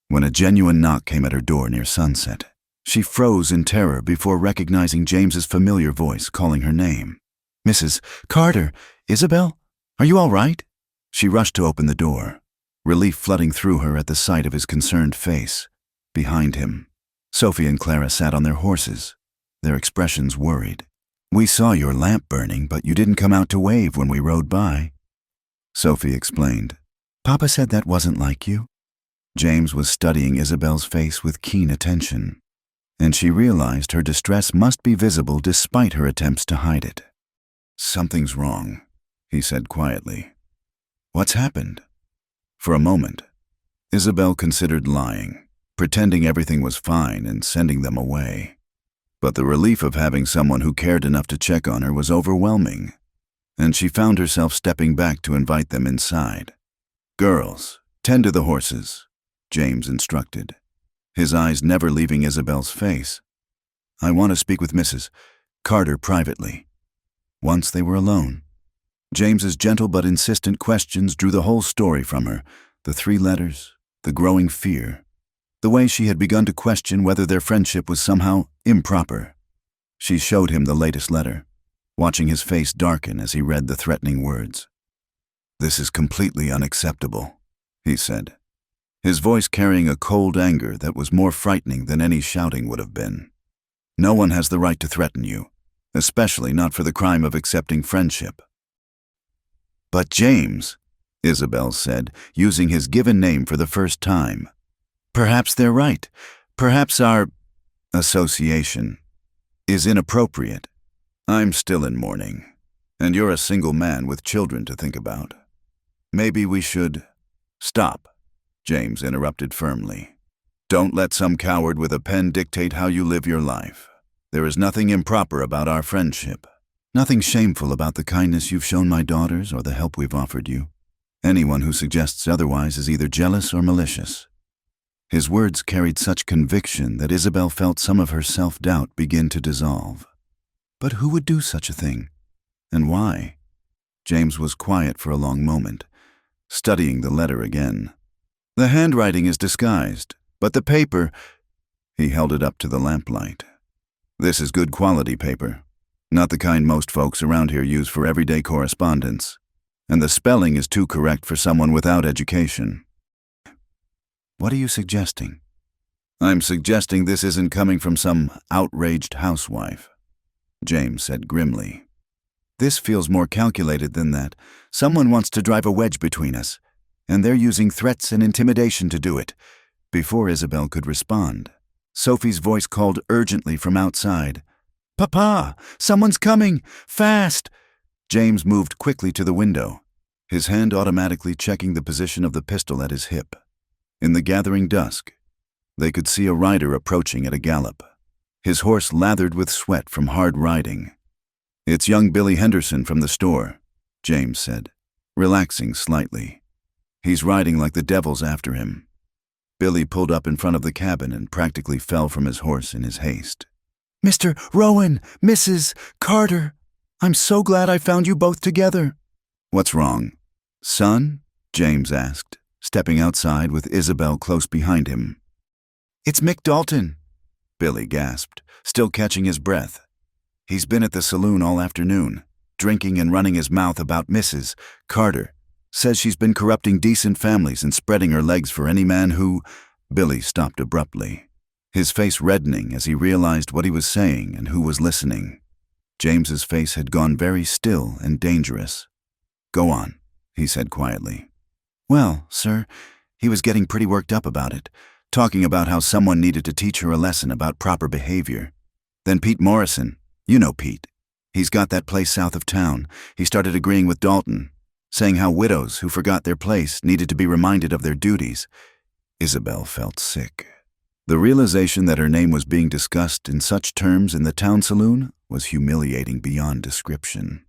When a genuine knock came at her door near sunset, she froze in terror before recognizing James's familiar voice calling her name. "Mrs. Carter, Isabel, are you all right?" She rushed to open the door, relief flooding through her at the sight of his concerned face. Behind him, Sophie and Clara sat on their horses, their expressions worried. "We saw your lamp burning, but you didn't come out to wave when we rode by," Sophie explained. "Papa said that wasn't like you." James was studying Isabel's face with keen attention, and she realized her distress must be visible despite her attempts to hide it. "Something's wrong," he said quietly. "What's happened?" For a moment, Isabel considered lying, pretending everything was fine and sending them away. But the relief of having someone who cared enough to check on her was overwhelming, and she found herself stepping back to invite them inside. "Girls, tend to the horses," James instructed, his eyes never leaving Isabel's face. "I want to speak with Mrs. Carter privately." Once they were alone, James's gentle but insistent questions drew the whole story from her, the 3 letters, the growing fear, the way she had begun to question whether their friendship was somehow improper. She showed him the latest letter, watching his face darken as he read the threatening words. "This is completely unacceptable," he said, his voice carrying a cold anger that was more frightening than any shouting would have been. "No one has the right to threaten you, especially not for the crime of accepting friendship." "But James," Isabel said, using his given name for the first time, "perhaps they're right. Perhaps our association is inappropriate. I'm still in mourning, and you're a single man with children to think about. Maybe we should—" "Stop," James interrupted firmly. "Don't let some coward with a pen dictate how you live your life. There is nothing improper about our friendship. Nothing shameful about the kindness you've shown my daughters or the help we've offered you. Anyone who suggests otherwise is either jealous or malicious." His words carried such conviction that Isabel felt some of her self-doubt begin to dissolve. But who would do such a thing? And why? James was quiet for a long moment, studying the letter again. "The handwriting is disguised, but the paper—" He held it up to the lamplight. "This is good quality paper, not the kind most folks around here use for everyday correspondence. And the spelling is too correct for someone without education." "What are you suggesting?" "I'm suggesting this isn't coming from some outraged housewife," James said grimly. "This feels more calculated than that. Someone wants to drive a wedge between us, and they're using threats and intimidation to do it." Before Isabel could respond, Sophie's voice called urgently from outside. "Papa, someone's coming! Fast!" James moved quickly to the window, his hand automatically checking the position of the pistol at his hip. In the gathering dusk, they could see a rider approaching at a gallop, his horse lathered with sweat from hard riding. "It's young Billy Henderson from the store," James said, relaxing slightly. "He's riding like the devil's after him." Billy pulled up in front of the cabin and practically fell from his horse in his haste. "Mr. Rowan, Mrs. Carter, I'm so glad I found you both together." "What's wrong, son?" James asked, stepping outside with Isabel close behind him. "It's Mick Dalton," Billy gasped, still catching his breath. "He's been at the saloon all afternoon, drinking and running his mouth about Mrs. Carter. Says she's been corrupting decent families and spreading her legs for any man who—" Billy stopped abruptly, his face reddening as he realized what he was saying and who was listening. James's face had gone very still and dangerous. "Go on," he said quietly. "Well, sir, he was getting pretty worked up about it, talking about how someone needed to teach her a lesson about proper behavior. Then Pete Morrison, you know Pete, he's got that place south of town, he started agreeing with Dalton, saying how widows who forgot their place needed to be reminded of their duties." Isabel felt sick. The realization that her name was being discussed in such terms in the town saloon was humiliating beyond description.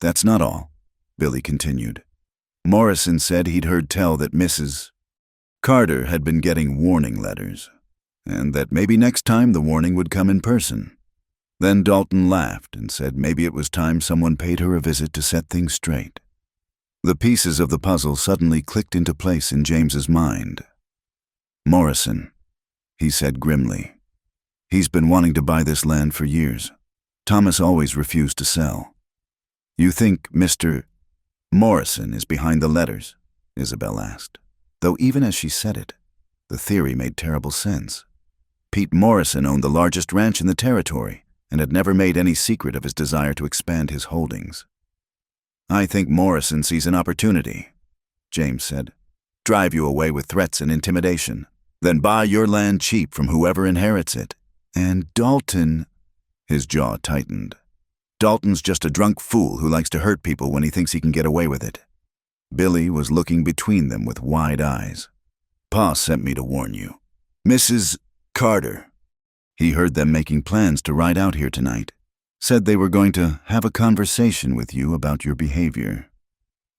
"That's not all," Billy continued. "Morrison said he'd heard tell that Mrs. Carter had been getting warning letters, and that maybe next time the warning would come in person. Then Dalton laughed and said maybe it was time someone paid her a visit to set things straight." The pieces of the puzzle suddenly clicked into place in James's mind. "Morrison," he said grimly. "He's been wanting to buy this land for years. Thomas always refused to sell." "You think Mr. Morrison is behind the letters?" Isabel asked, though even as she said it, the theory made terrible sense. Pete Morrison owned the largest ranch in the territory and had never made any secret of his desire to expand his holdings. "I think Morrison sees an opportunity," James said. "Drive you away with threats and intimidation, then buy your land cheap from whoever inherits it. And Dalton—" His jaw tightened. "Dalton's just a drunk fool who likes to hurt people when he thinks he can get away with it." Billy was looking between them with wide eyes. "Pa sent me to warn you. Mrs. Carter. He heard them making plans to ride out here tonight. Said they were going to have a conversation with you about your behavior.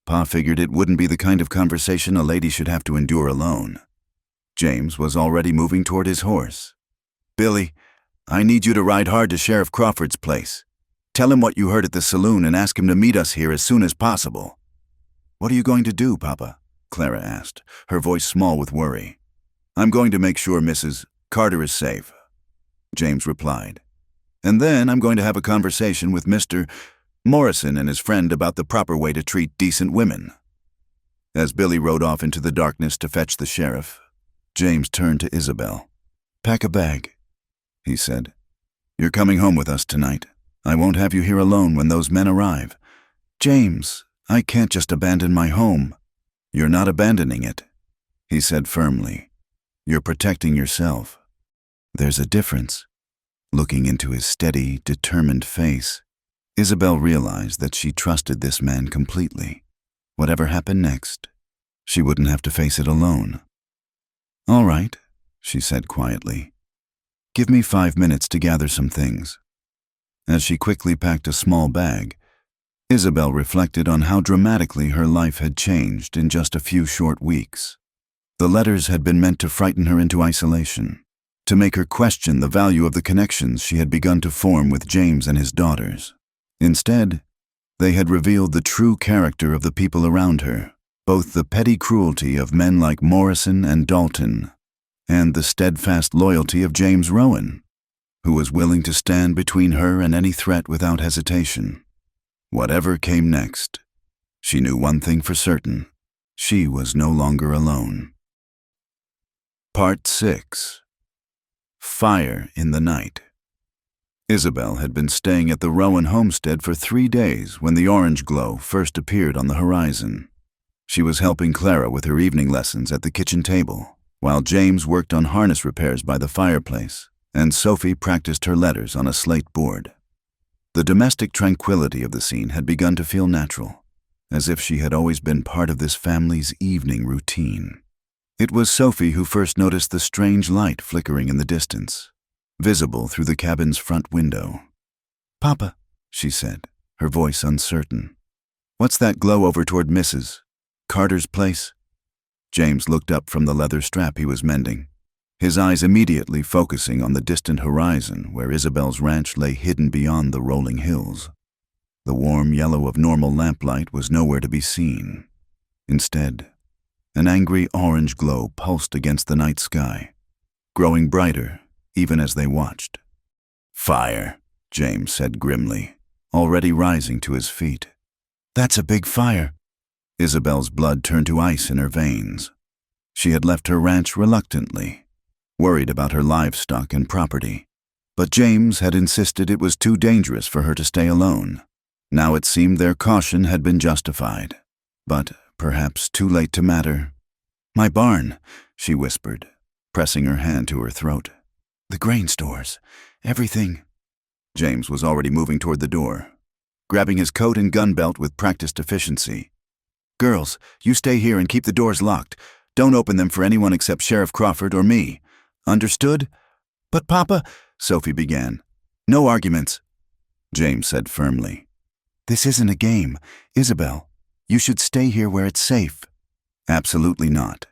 Pa figured it wouldn't be the kind of conversation a lady should have to endure alone." James was already moving toward his horse. "Billy, I need you to ride hard to Sheriff Crawford's place. Tell him what you heard at the saloon and ask him to meet us here as soon as possible." "What are you going to do, Papa?" Clara asked, her voice small with worry. "I'm going to make sure Mrs. Carter is safe," James replied. "And then I'm going to have a conversation with Mr. Morrison and his friend about the proper way to treat decent women." As Billy rode off into the darkness to fetch the sheriff, James turned to Isabel. "Pack a bag," he said. "You're coming home with us tonight. I won't have you here alone when those men arrive." "James, I can't just abandon my home." "You're not abandoning it," he said firmly. "You're protecting yourself." "There's a difference." Looking into his steady, determined face, Isabel realized that she trusted this man completely. Whatever happened next, she wouldn't have to face it alone. "All right," she said quietly. "Give me 5 minutes to gather some things." As she quickly packed a small bag, Isabel reflected on how dramatically her life had changed in just a few short weeks. The letters had been meant to frighten her into isolation, to make her question the value of the connections she had begun to form with James and his daughters. Instead, they had revealed the true character of the people around her, both the petty cruelty of men like Morrison and Dalton, and the steadfast loyalty of James Rowan, who was willing to stand between her and any threat without hesitation. Whatever came next, she knew one thing for certain: she was no longer alone. Part 6. Fire in the Night. Isabel had been staying at the Rowan homestead for 3 days when the orange glow first appeared on the horizon. She was helping Clara with her evening lessons at the kitchen table, while James worked on harness repairs by the fireplace, and Sophie practiced her letters on a slate board. The domestic tranquility of the scene had begun to feel natural, as if she had always been part of this family's evening routine. It was Sophie who first noticed the strange light flickering in the distance, visible through the cabin's front window. "Papa," she said, her voice uncertain. "What's that glow over toward Mrs. Carter's place?" James looked up from the leather strap he was mending, his eyes immediately focusing on the distant horizon where Isabel's ranch lay hidden beyond the rolling hills. The warm yellow of normal lamplight was nowhere to be seen. Instead, an angry orange glow pulsed against the night sky, growing brighter even as they watched. "Fire," James said grimly, already rising to his feet. "That's a big fire." Isabel's blood turned to ice in her veins. She had left her ranch reluctantly, worried about her livestock and property. But James had insisted it was too dangerous for her to stay alone. Now it seemed their caution had been justified, but perhaps too late to matter. "My barn," she whispered, pressing her hand to her throat. "The grain stores, everything." James was already moving toward the door, grabbing his coat and gun belt with practiced efficiency. "Girls, you stay here and keep the doors locked. Don't open them for anyone except Sheriff Crawford or me. Understood?" "But Papa," Sophie began. "No arguments," James said firmly. "This isn't a game, Isabel. You should stay here where it's safe." "Absolutely not,"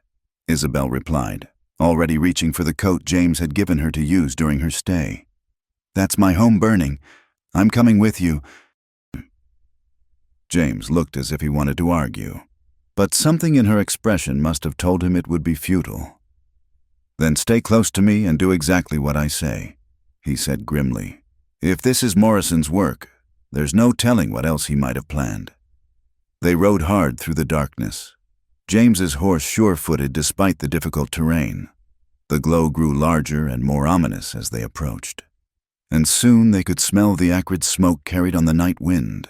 Isabel replied, already reaching for the coat James had given her to use during her stay. "That's my home burning. I'm coming with you." James looked as if he wanted to argue, but something in her expression must have told him it would be futile. "Then stay close to me and do exactly what I say," he said grimly. "If this is Morrison's work, there's no telling what else he might have planned." They rode hard through the darkness, James's horse sure-footed despite the difficult terrain. The glow grew larger and more ominous as they approached, and soon they could smell the acrid smoke carried on the night wind.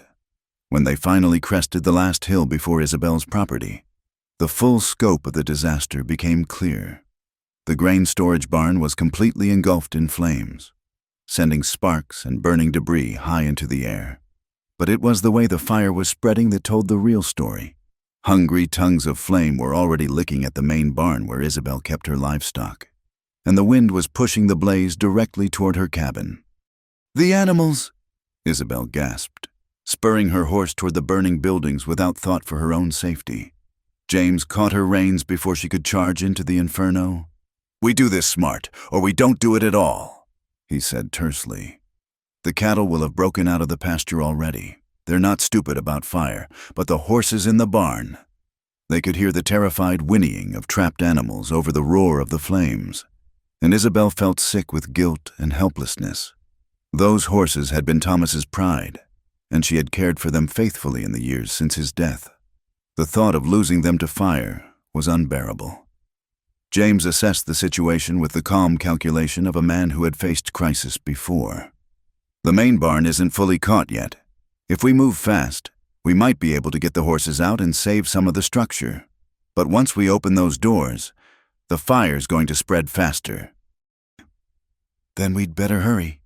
When they finally crested the last hill before Isabel's property, the full scope of the disaster became clear. The grain storage barn was completely engulfed in flames, sending sparks and burning debris high into the air. But it was the way the fire was spreading that told the real story. Hungry tongues of flame were already licking at the main barn where Isabel kept her livestock, and the wind was pushing the blaze directly toward her cabin. "The animals!" Isabel gasped, spurring her horse toward the burning buildings without thought for her own safety. James caught her reins before she could charge into the inferno. "We do this smart, or we don't do it at all," he said tersely. "The cattle will have broken out of the pasture already. They're not stupid about fire, but the horses in the barn." They could hear the terrified whinnying of trapped animals over the roar of the flames, and Isabel felt sick with guilt and helplessness. Those horses had been Thomas's pride, and she had cared for them faithfully in the years since his death. The thought of losing them to fire was unbearable. James assessed the situation with the calm calculation of a man who had faced crisis before. "The main barn isn't fully caught yet. If we move fast, we might be able to get the horses out and save some of the structure. But once we open those doors, the fire's going to spread faster." "Then we'd better hurry,"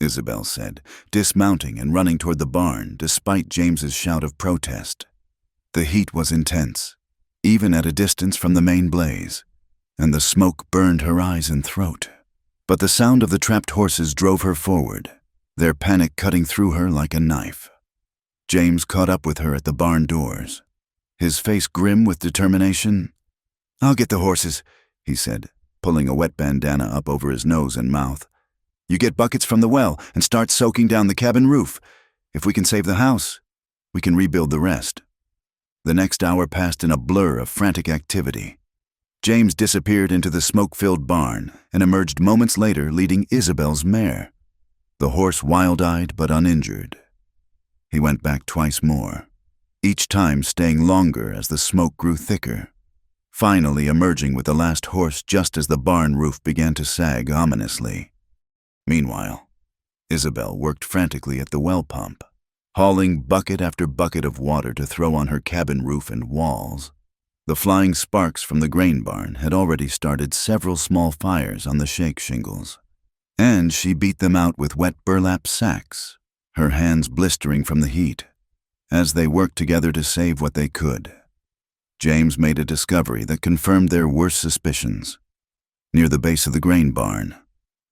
Isabel said, dismounting and running toward the barn despite James's shout of protest. The heat was intense, even at a distance from the main blaze, and the smoke burned her eyes and throat. But the sound of the trapped horses drove her forward, their panic cutting through her like a knife. James caught up with her at the barn doors, his face grim with determination. "I'll get the horses," he said, pulling a wet bandana up over his nose and mouth. "You get buckets from the well and start soaking down the cabin roof. If we can save the house, we can rebuild the rest." The next hour passed in a blur of frantic activity. James disappeared into the smoke-filled barn and emerged moments later leading Isabel's mare, the horse wild-eyed but uninjured. He went back twice more, each time staying longer as the smoke grew thicker, finally emerging with the last horse just as the barn roof began to sag ominously. Meanwhile, Isabel worked frantically at the well pump, hauling bucket after bucket of water to throw on her cabin roof and walls. The flying sparks from the grain barn had already started several small fires on the shake shingles, and she beat them out with wet burlap sacks, her hands blistering from the heat, as they worked together to save what they could. James made a discovery that confirmed their worst suspicions. Near the base of the grain barn,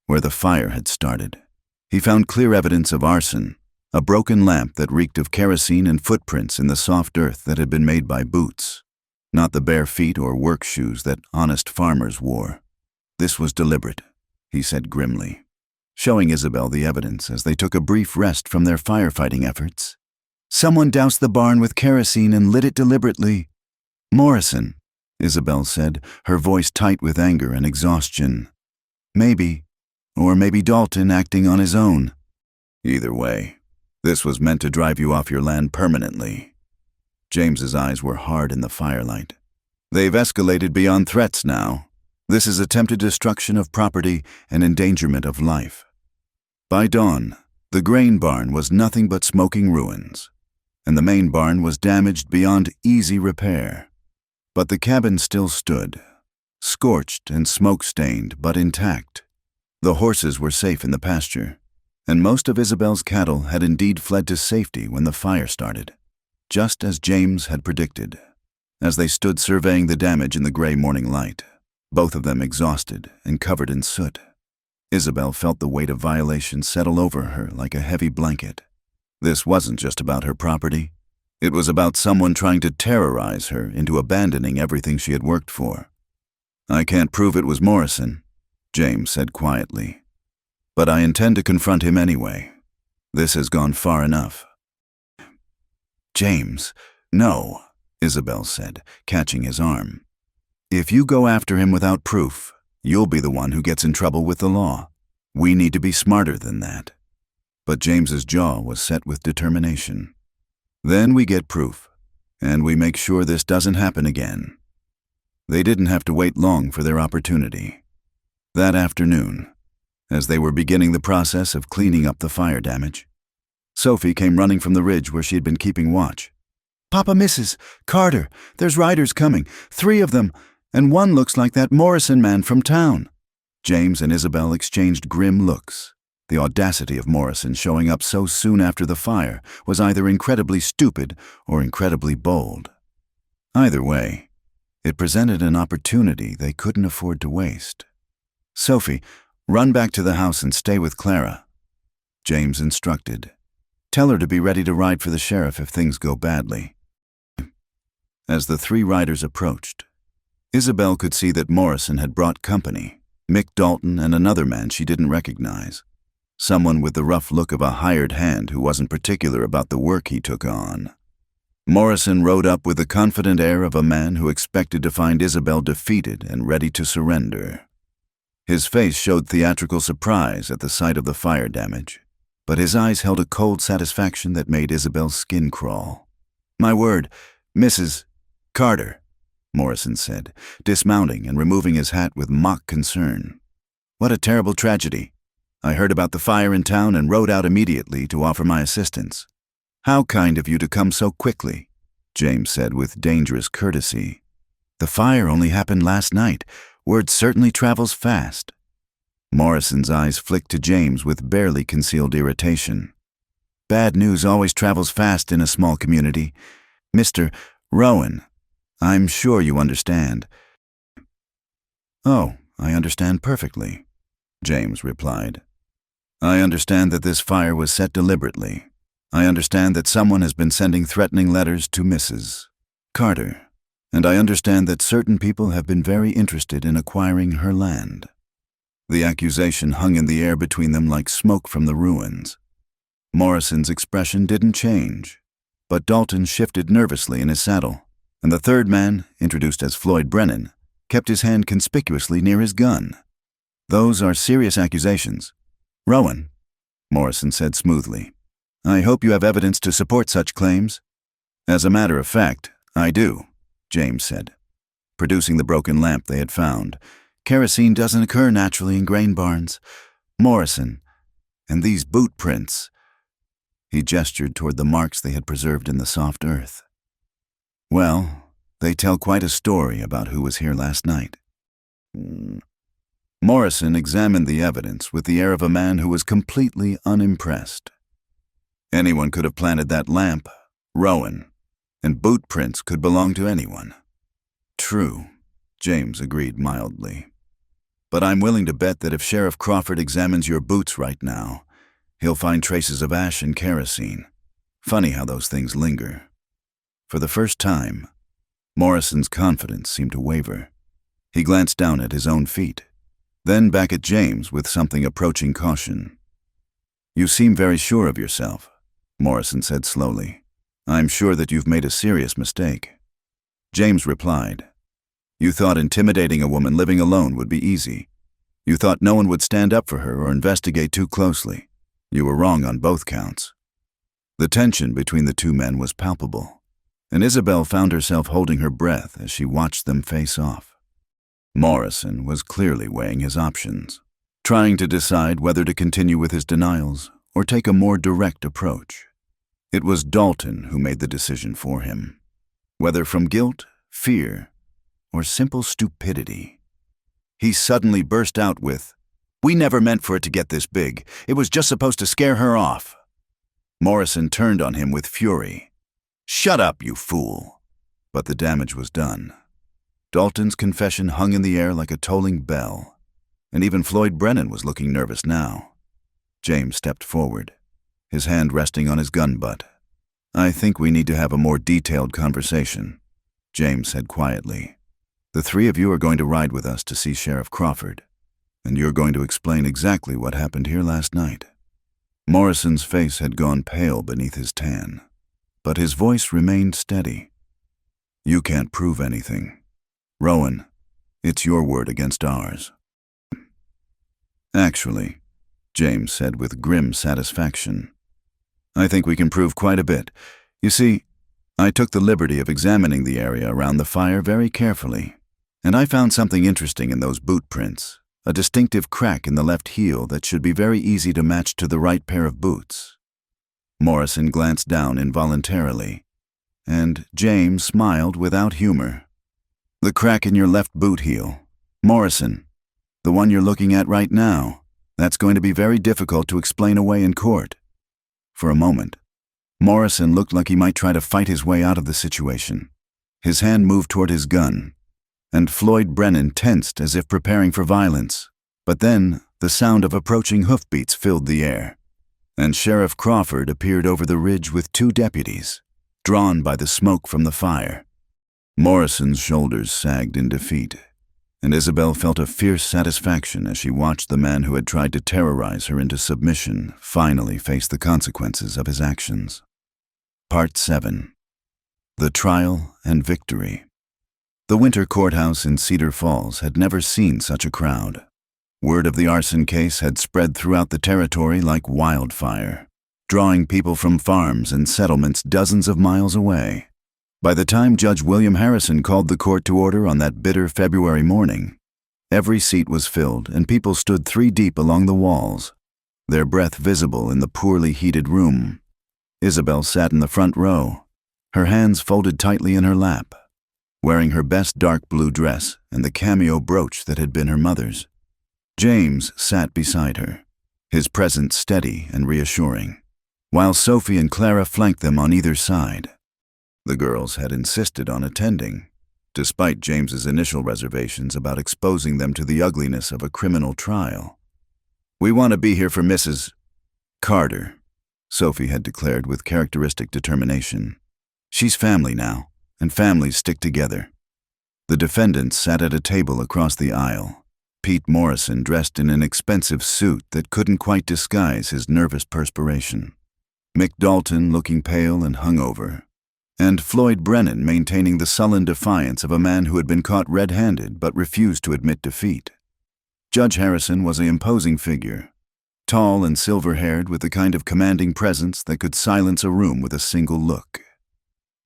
where the fire had started, he found clear evidence of arson, a broken lamp that reeked of kerosene and footprints in the soft earth that had been made by boots, not the bare feet or work shoes that honest farmers wore. "This was deliberate," he said grimly, showing Isabel the evidence as they took a brief rest from their firefighting efforts. "Someone doused the barn with kerosene and lit it deliberately." "Morrison," Isabel said, her voice tight with anger and exhaustion. "Maybe, or maybe Dalton acting on his own. Either way, this was meant to drive you off your land permanently." James's eyes were hard in the firelight. "They've escalated beyond threats now. This is attempted destruction of property and endangerment of life." By dawn, the grain barn was nothing but smoking ruins, and the main barn was damaged beyond easy repair. But the cabin still stood, scorched and smoke-stained but intact. The horses were safe in the pasture, and most of Isabel's cattle had indeed fled to safety when the fire started, just as James had predicted. As they stood surveying the damage in the gray morning light, both of them exhausted and covered in soot, Isabel felt the weight of violation settle over her like a heavy blanket. This wasn't just about her property. It was about someone trying to terrorize her into abandoning everything she had worked for. "I can't prove it was Morrison," James said quietly, "but I intend to confront him anyway. This has gone far enough." "James, no," Isabel said, catching his arm. "If you go after him without proof, you'll be the one who gets in trouble with the law. We need to be smarter than that." But James's jaw was set with determination. "Then we get proof, and we make sure this doesn't happen again." They didn't have to wait long for their opportunity. That afternoon, as they were beginning the process of cleaning up the fire damage, Sophie came running from the ridge where she had been keeping watch. "Papa, Mrs. Carter, there's riders coming, 3 of them, and one looks like that Morrison man from town." James and Isabel exchanged grim looks. The audacity of Morrison showing up so soon after the fire was either incredibly stupid or incredibly bold. Either way, it presented an opportunity they couldn't afford to waste. "Sophie, run back to the house and stay with Clara," James instructed. "Tell her to be ready to ride for the sheriff if things go badly." As the 3 riders approached, Isabel could see that Morrison had brought company, Mick Dalton and another man she didn't recognize, someone with the rough look of a hired hand who wasn't particular about the work he took on. Morrison rode up with the confident air of a man who expected to find Isabel defeated and ready to surrender. His face showed theatrical surprise at the sight of the fire damage, but his eyes held a cold satisfaction that made Isabel's skin crawl. "My word, Mrs. Carter," Morrison said, dismounting and removing his hat with mock concern. "What a terrible tragedy. I heard about the fire in town and rode out immediately to offer my assistance." "How kind of you to come so quickly," James said with dangerous courtesy. "The fire only happened last night. Word certainly travels fast." Morrison's eyes flicked to James with barely concealed irritation. "Bad news always travels fast in a small community. Mr. Rowan, I'm sure you understand." "Oh, I understand perfectly," James replied. I understand that this fire was set deliberately. I understand that someone has been sending threatening letters to Mrs. Carter. And I understand that certain people have been very interested in acquiring her land. The accusation hung in the air between them like smoke from the ruins. Morrison's expression didn't change, but Dalton shifted nervously in his saddle, and the third man, introduced as Floyd Brennan, kept his hand conspicuously near his gun. Those are serious accusations. Rowan, Morrison said smoothly, I hope you have evidence to support such claims. As a matter of fact, I do, James said, producing the broken lamp they had found. Kerosene doesn't occur naturally in grain barns. Morrison, and these boot prints. He gestured toward the marks they had preserved in the soft earth. Well, they tell quite a story about who was here last night. Morrison examined the evidence with the air of a man who was completely unimpressed. Anyone could have planted that lamp, Rowan, and boot prints could belong to anyone. True, James agreed mildly. But I'm willing to bet that if Sheriff Crawford examines your boots right now, he'll find traces of ash and kerosene. Funny how those things linger. For the first time, Morrison's confidence seemed to waver. He glanced down at his own feet, then back at James with something approaching caution. You seem very sure of yourself, Morrison said slowly. I'm sure that you've made a serious mistake. James replied, You thought intimidating a woman living alone would be easy. You thought no one would stand up for her or investigate too closely. You were wrong on both counts. The tension between the two men was palpable, and Isabel found herself holding her breath as she watched them face off. Morrison was clearly weighing his options, trying to decide whether to continue with his denials or take a more direct approach. It was Dalton who made the decision for him, whether from guilt, fear, or simple stupidity. He suddenly burst out with, We never meant for it to get this big. It was just supposed to scare her off. Morrison turned on him with fury. Shut up, you fool. But the damage was done. Dalton's confession hung in the air like a tolling bell, and even Floyd Brennan was looking nervous now. James stepped forward, his hand resting on his gun butt. I think we need to have a more detailed conversation, James said quietly. The three of you are going to ride with us to see Sheriff Crawford, and you're going to explain exactly what happened here last night. Morrison's face had gone pale beneath his tan, but his voice remained steady. You can't prove anything. Rowan, it's your word against ours. Actually, James said with grim satisfaction, I think we can prove quite a bit. You see, I took the liberty of examining the area around the fire very carefully, and I found something interesting in those boot prints, a distinctive crack in the left heel that should be very easy to match to the right pair of boots. Morrison glanced down involuntarily, and James smiled without humor. The crack in your left boot heel, Morrison, the one you're looking at right now, that's going to be very difficult to explain away in court. For a moment, Morrison looked like he might try to fight his way out of the situation. His hand moved toward his gun, and Floyd Brennan tensed as if preparing for violence. But then, the sound of approaching hoofbeats filled the air, and Sheriff Crawford appeared over the ridge with two deputies, drawn by the smoke from the fire. Morrison's shoulders sagged in defeat, and Isabel felt a fierce satisfaction as she watched the man who had tried to terrorize her into submission finally face the consequences of his actions. Part 7. The Trial and Victory. The winter courthouse in Cedar Falls had never seen such a crowd. Word of the arson case had spread throughout the territory like wildfire, drawing people from farms and settlements dozens of miles away. By the time Judge William Harrison called the court to order on that bitter February morning, every seat was filled and people stood 3 deep along the walls, their breath visible in the poorly heated room. Isabel sat in the front row, her hands folded tightly in her lap, wearing her best dark blue dress and the cameo brooch that had been her mother's. James sat beside her, his presence steady and reassuring, while Sophie and Clara flanked them on either side. The girls had insisted on attending, despite James's initial reservations about exposing them to the ugliness of a criminal trial. "We want to be here for Mrs. Carter," Sophie had declared with characteristic determination. "She's family now, and families stick together." The defendants sat at a table across the aisle. Pete Morrison dressed in an expensive suit that couldn't quite disguise his nervous perspiration. Mick Dalton looking pale and hungover. And Floyd Brennan maintaining the sullen defiance of a man who had been caught red-handed but refused to admit defeat. Judge Harrison was an imposing figure, tall and silver-haired with the kind of commanding presence that could silence a room with a single look.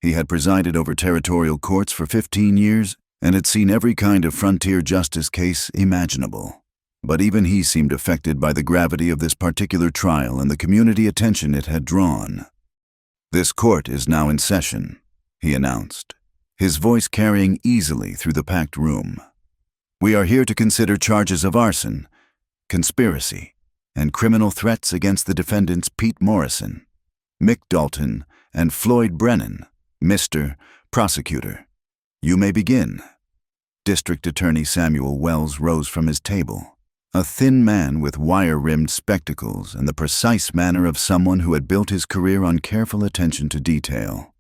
He had presided over territorial courts for 15 years and had seen every kind of frontier justice case imaginable. But even he seemed affected by the gravity of this particular trial and the community attention it had drawn. "This court is now in session," he announced, his voice carrying easily through the packed room. "We are here to consider charges of arson, conspiracy, and criminal threats against the defendants Pete Morrison, Mick Dalton, and Floyd Brennan. Mr. Prosecutor, you may begin." District Attorney Samuel Wells rose from his table, a thin man with wire-rimmed spectacles and the precise manner of someone who had built his career on careful attention to detail.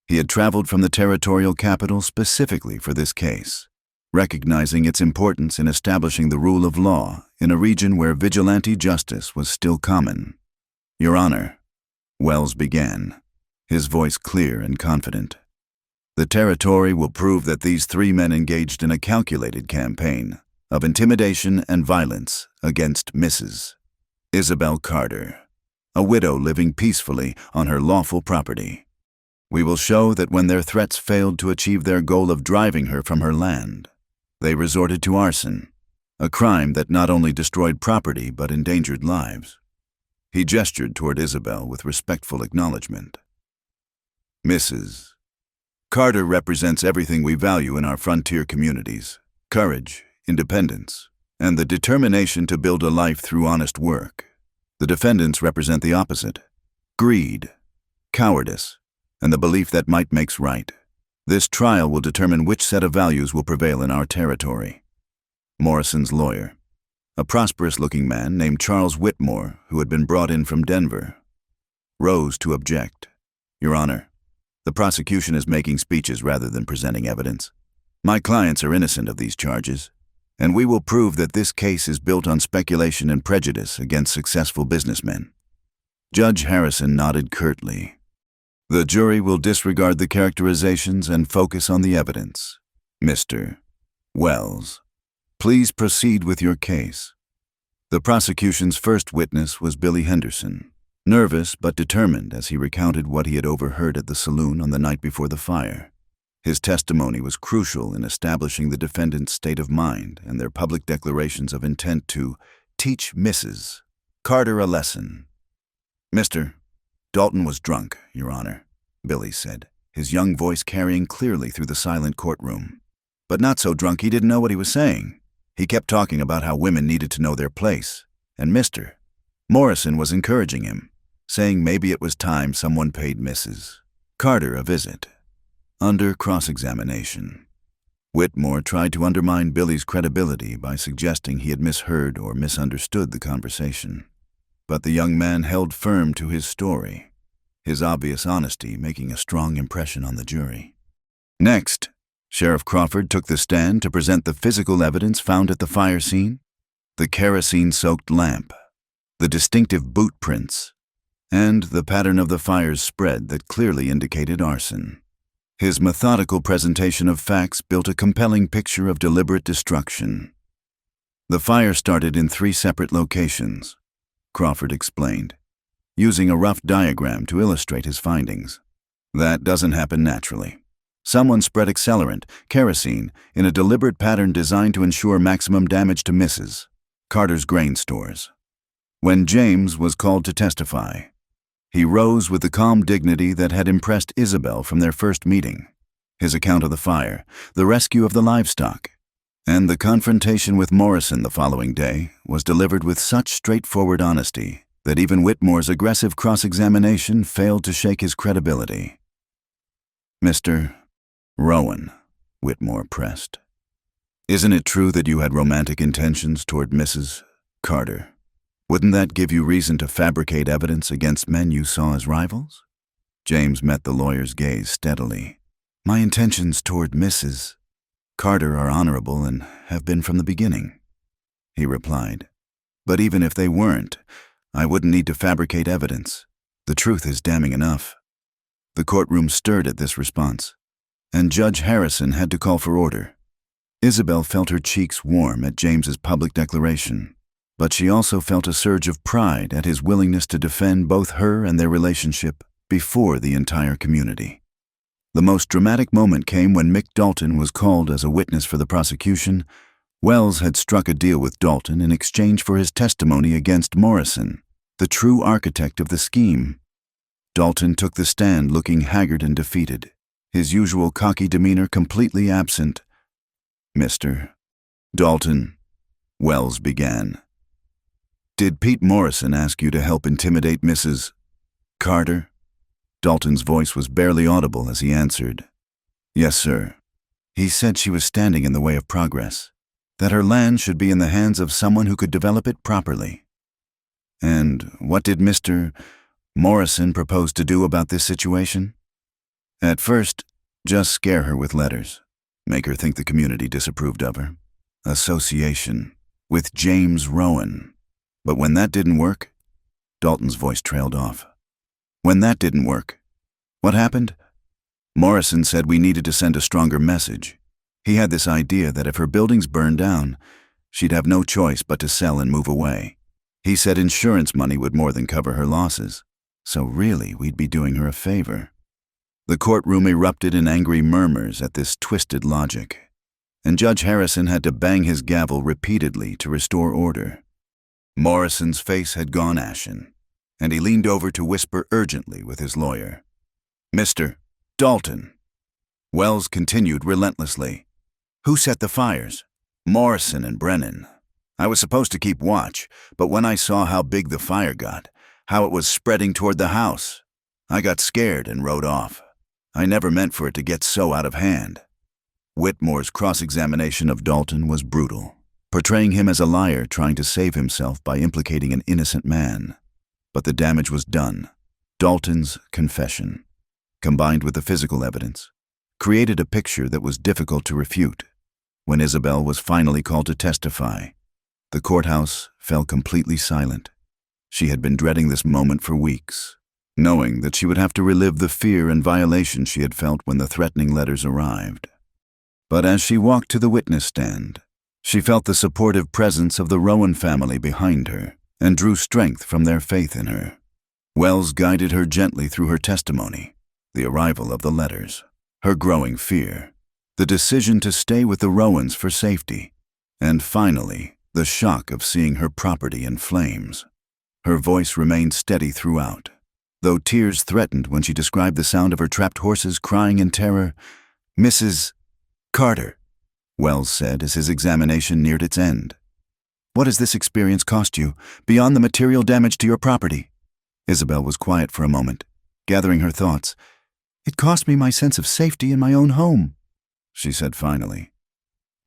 He had traveled from the territorial capital specifically for this case, recognizing its importance in establishing the rule of law in a region where vigilante justice was still common. "Your Honor," Wells began, his voice clear and confident, "the territory will prove that these three men engaged in a calculated campaign of intimidation and violence against Mrs. Isabel Carter, a widow living peacefully on her lawful property. We will show that when their threats failed to achieve their goal of driving her from her land, they resorted to arson, a crime that not only destroyed property but endangered lives." He gestured toward Isabel with respectful acknowledgement. "Mrs. Carter represents everything we value in our frontier communities: courage, independence, and the determination to build a life through honest work. The defendants represent the opposite: greed, cowardice, and the belief that might makes right. This trial will determine which set of values will prevail in our territory." Morrison's lawyer, a prosperous-looking man named Charles Whitmore, who had been brought in from Denver, rose to object. "Your Honor, the prosecution is making speeches rather than presenting evidence. My clients are innocent of these charges, and we will prove that this case is built on speculation and prejudice against successful businessmen." Judge Harrison nodded curtly. "The jury will disregard the characterizations and focus on the evidence. Mr. Wells, please proceed with your case." The prosecution's first witness was Billy Henderson, nervous but determined as he recounted what he had overheard at the saloon on the night before the fire. His testimony was crucial in establishing the defendant's state of mind and their public declarations of intent to teach Mrs. Carter a lesson. "Mr. Dalton was drunk, Your Honor," Billy said, his young voice carrying clearly through the silent courtroom. "But not so drunk he didn't know what he was saying. He kept talking about how women needed to know their place, and Mr. Morrison was encouraging him, saying maybe it was time someone paid Mrs. Carter a visit." Under cross-examination, Whitmore tried to undermine Billy's credibility by suggesting he had misheard or misunderstood the conversation. But the young man held firm to his story, his obvious honesty making a strong impression on the jury. Next, Sheriff Crawford took the stand to present the physical evidence found at the fire scene: the kerosene-soaked lamp, the distinctive boot prints, and the pattern of the fire's spread that clearly indicated arson. His methodical presentation of facts built a compelling picture of deliberate destruction. "The fire started in 3 separate locations," Crawford explained, using a rough diagram to illustrate his findings. "That doesn't happen naturally. Someone spread accelerant, kerosene, in a deliberate pattern designed to ensure maximum damage to Mrs. Carter's grain stores. When James was called to testify, he rose with the calm dignity that had impressed Isabel from their first meeting. His account of the fire, the rescue of the livestock, and the confrontation with Morrison the following day was delivered with such straightforward honesty that even Whitmore's aggressive cross-examination failed to shake his credibility. "Mr. Rowan," Whitmore pressed, "isn't it true that you had romantic intentions toward Mrs. Carter?" Wouldn't that give you reason to fabricate evidence against men you saw as rivals? James met the lawyer's gaze steadily. My intentions toward Mrs. Carter are honorable and have been from the beginning, he replied. But even if they weren't, I wouldn't need to fabricate evidence. The truth is damning enough. The courtroom stirred at this response, and Judge Harrison had to call for order. Isabel felt her cheeks warm at James's public declaration, but she also felt a surge of pride at his willingness to defend both her and their relationship before the entire community. The most dramatic moment came when Mick Dalton was called as a witness for the prosecution. Wells had struck a deal with Dalton in exchange for his testimony against Morrison, the true architect of the scheme. Dalton took the stand looking haggard and defeated, his usual cocky demeanor completely absent. Mr. Dalton, Wells began. Did Pete Morrison ask you to help intimidate Mrs. Carter? Dalton's voice was barely audible as he answered. Yes, sir. He said she was standing in the way of progress, that her land should be in the hands of someone who could develop it properly. And what did Mr. Morrison propose to do about this situation? At first, just scare her with letters, make her think the community disapproved of her. Association with James Rowan. But when that didn't work, Dalton's voice trailed off. When that didn't work, what happened? Morrison said we needed to send a stronger message. He had this idea that if her buildings burned down, she'd have no choice but to sell and move away. He said insurance money would more than cover her losses, so really we'd be doing her a favor. The courtroom erupted in angry murmurs at this twisted logic, and Judge Harrison had to bang his gavel repeatedly to restore order. Morrison's face had gone ashen, and he leaned over to whisper urgently with his lawyer. Mr. Dalton. Wells continued relentlessly. Who set the fires? Morrison and Brennan. I was supposed to keep watch, but when I saw how big the fire got, how it was spreading toward the house, I got scared and rode off. I never meant for it to get so out of hand. Whitmore's cross-examination of Dalton was brutal, portraying him as a liar trying to save himself by implicating an innocent man. But the damage was done. Dalton's confession, combined with the physical evidence, created a picture that was difficult to refute. When Isabel was finally called to testify, the courthouse fell completely silent. She had been dreading this moment for weeks, knowing that she would have to relive the fear and violation she had felt when the threatening letters arrived. But as she walked to the witness stand, she felt the supportive presence of the Rowan family behind her and drew strength from their faith in her. Wells guided her gently through her testimony, the arrival of the letters, her growing fear, the decision to stay with the Rowans for safety, and finally, the shock of seeing her property in flames. Her voice remained steady throughout, though tears threatened when she described the sound of her trapped horses crying in terror. Mrs. Carter, Wells said as his examination neared its end. What has this experience cost you, beyond the material damage to your property? Isabel was quiet for a moment, gathering her thoughts. It cost me my sense of safety in my own home, she said finally.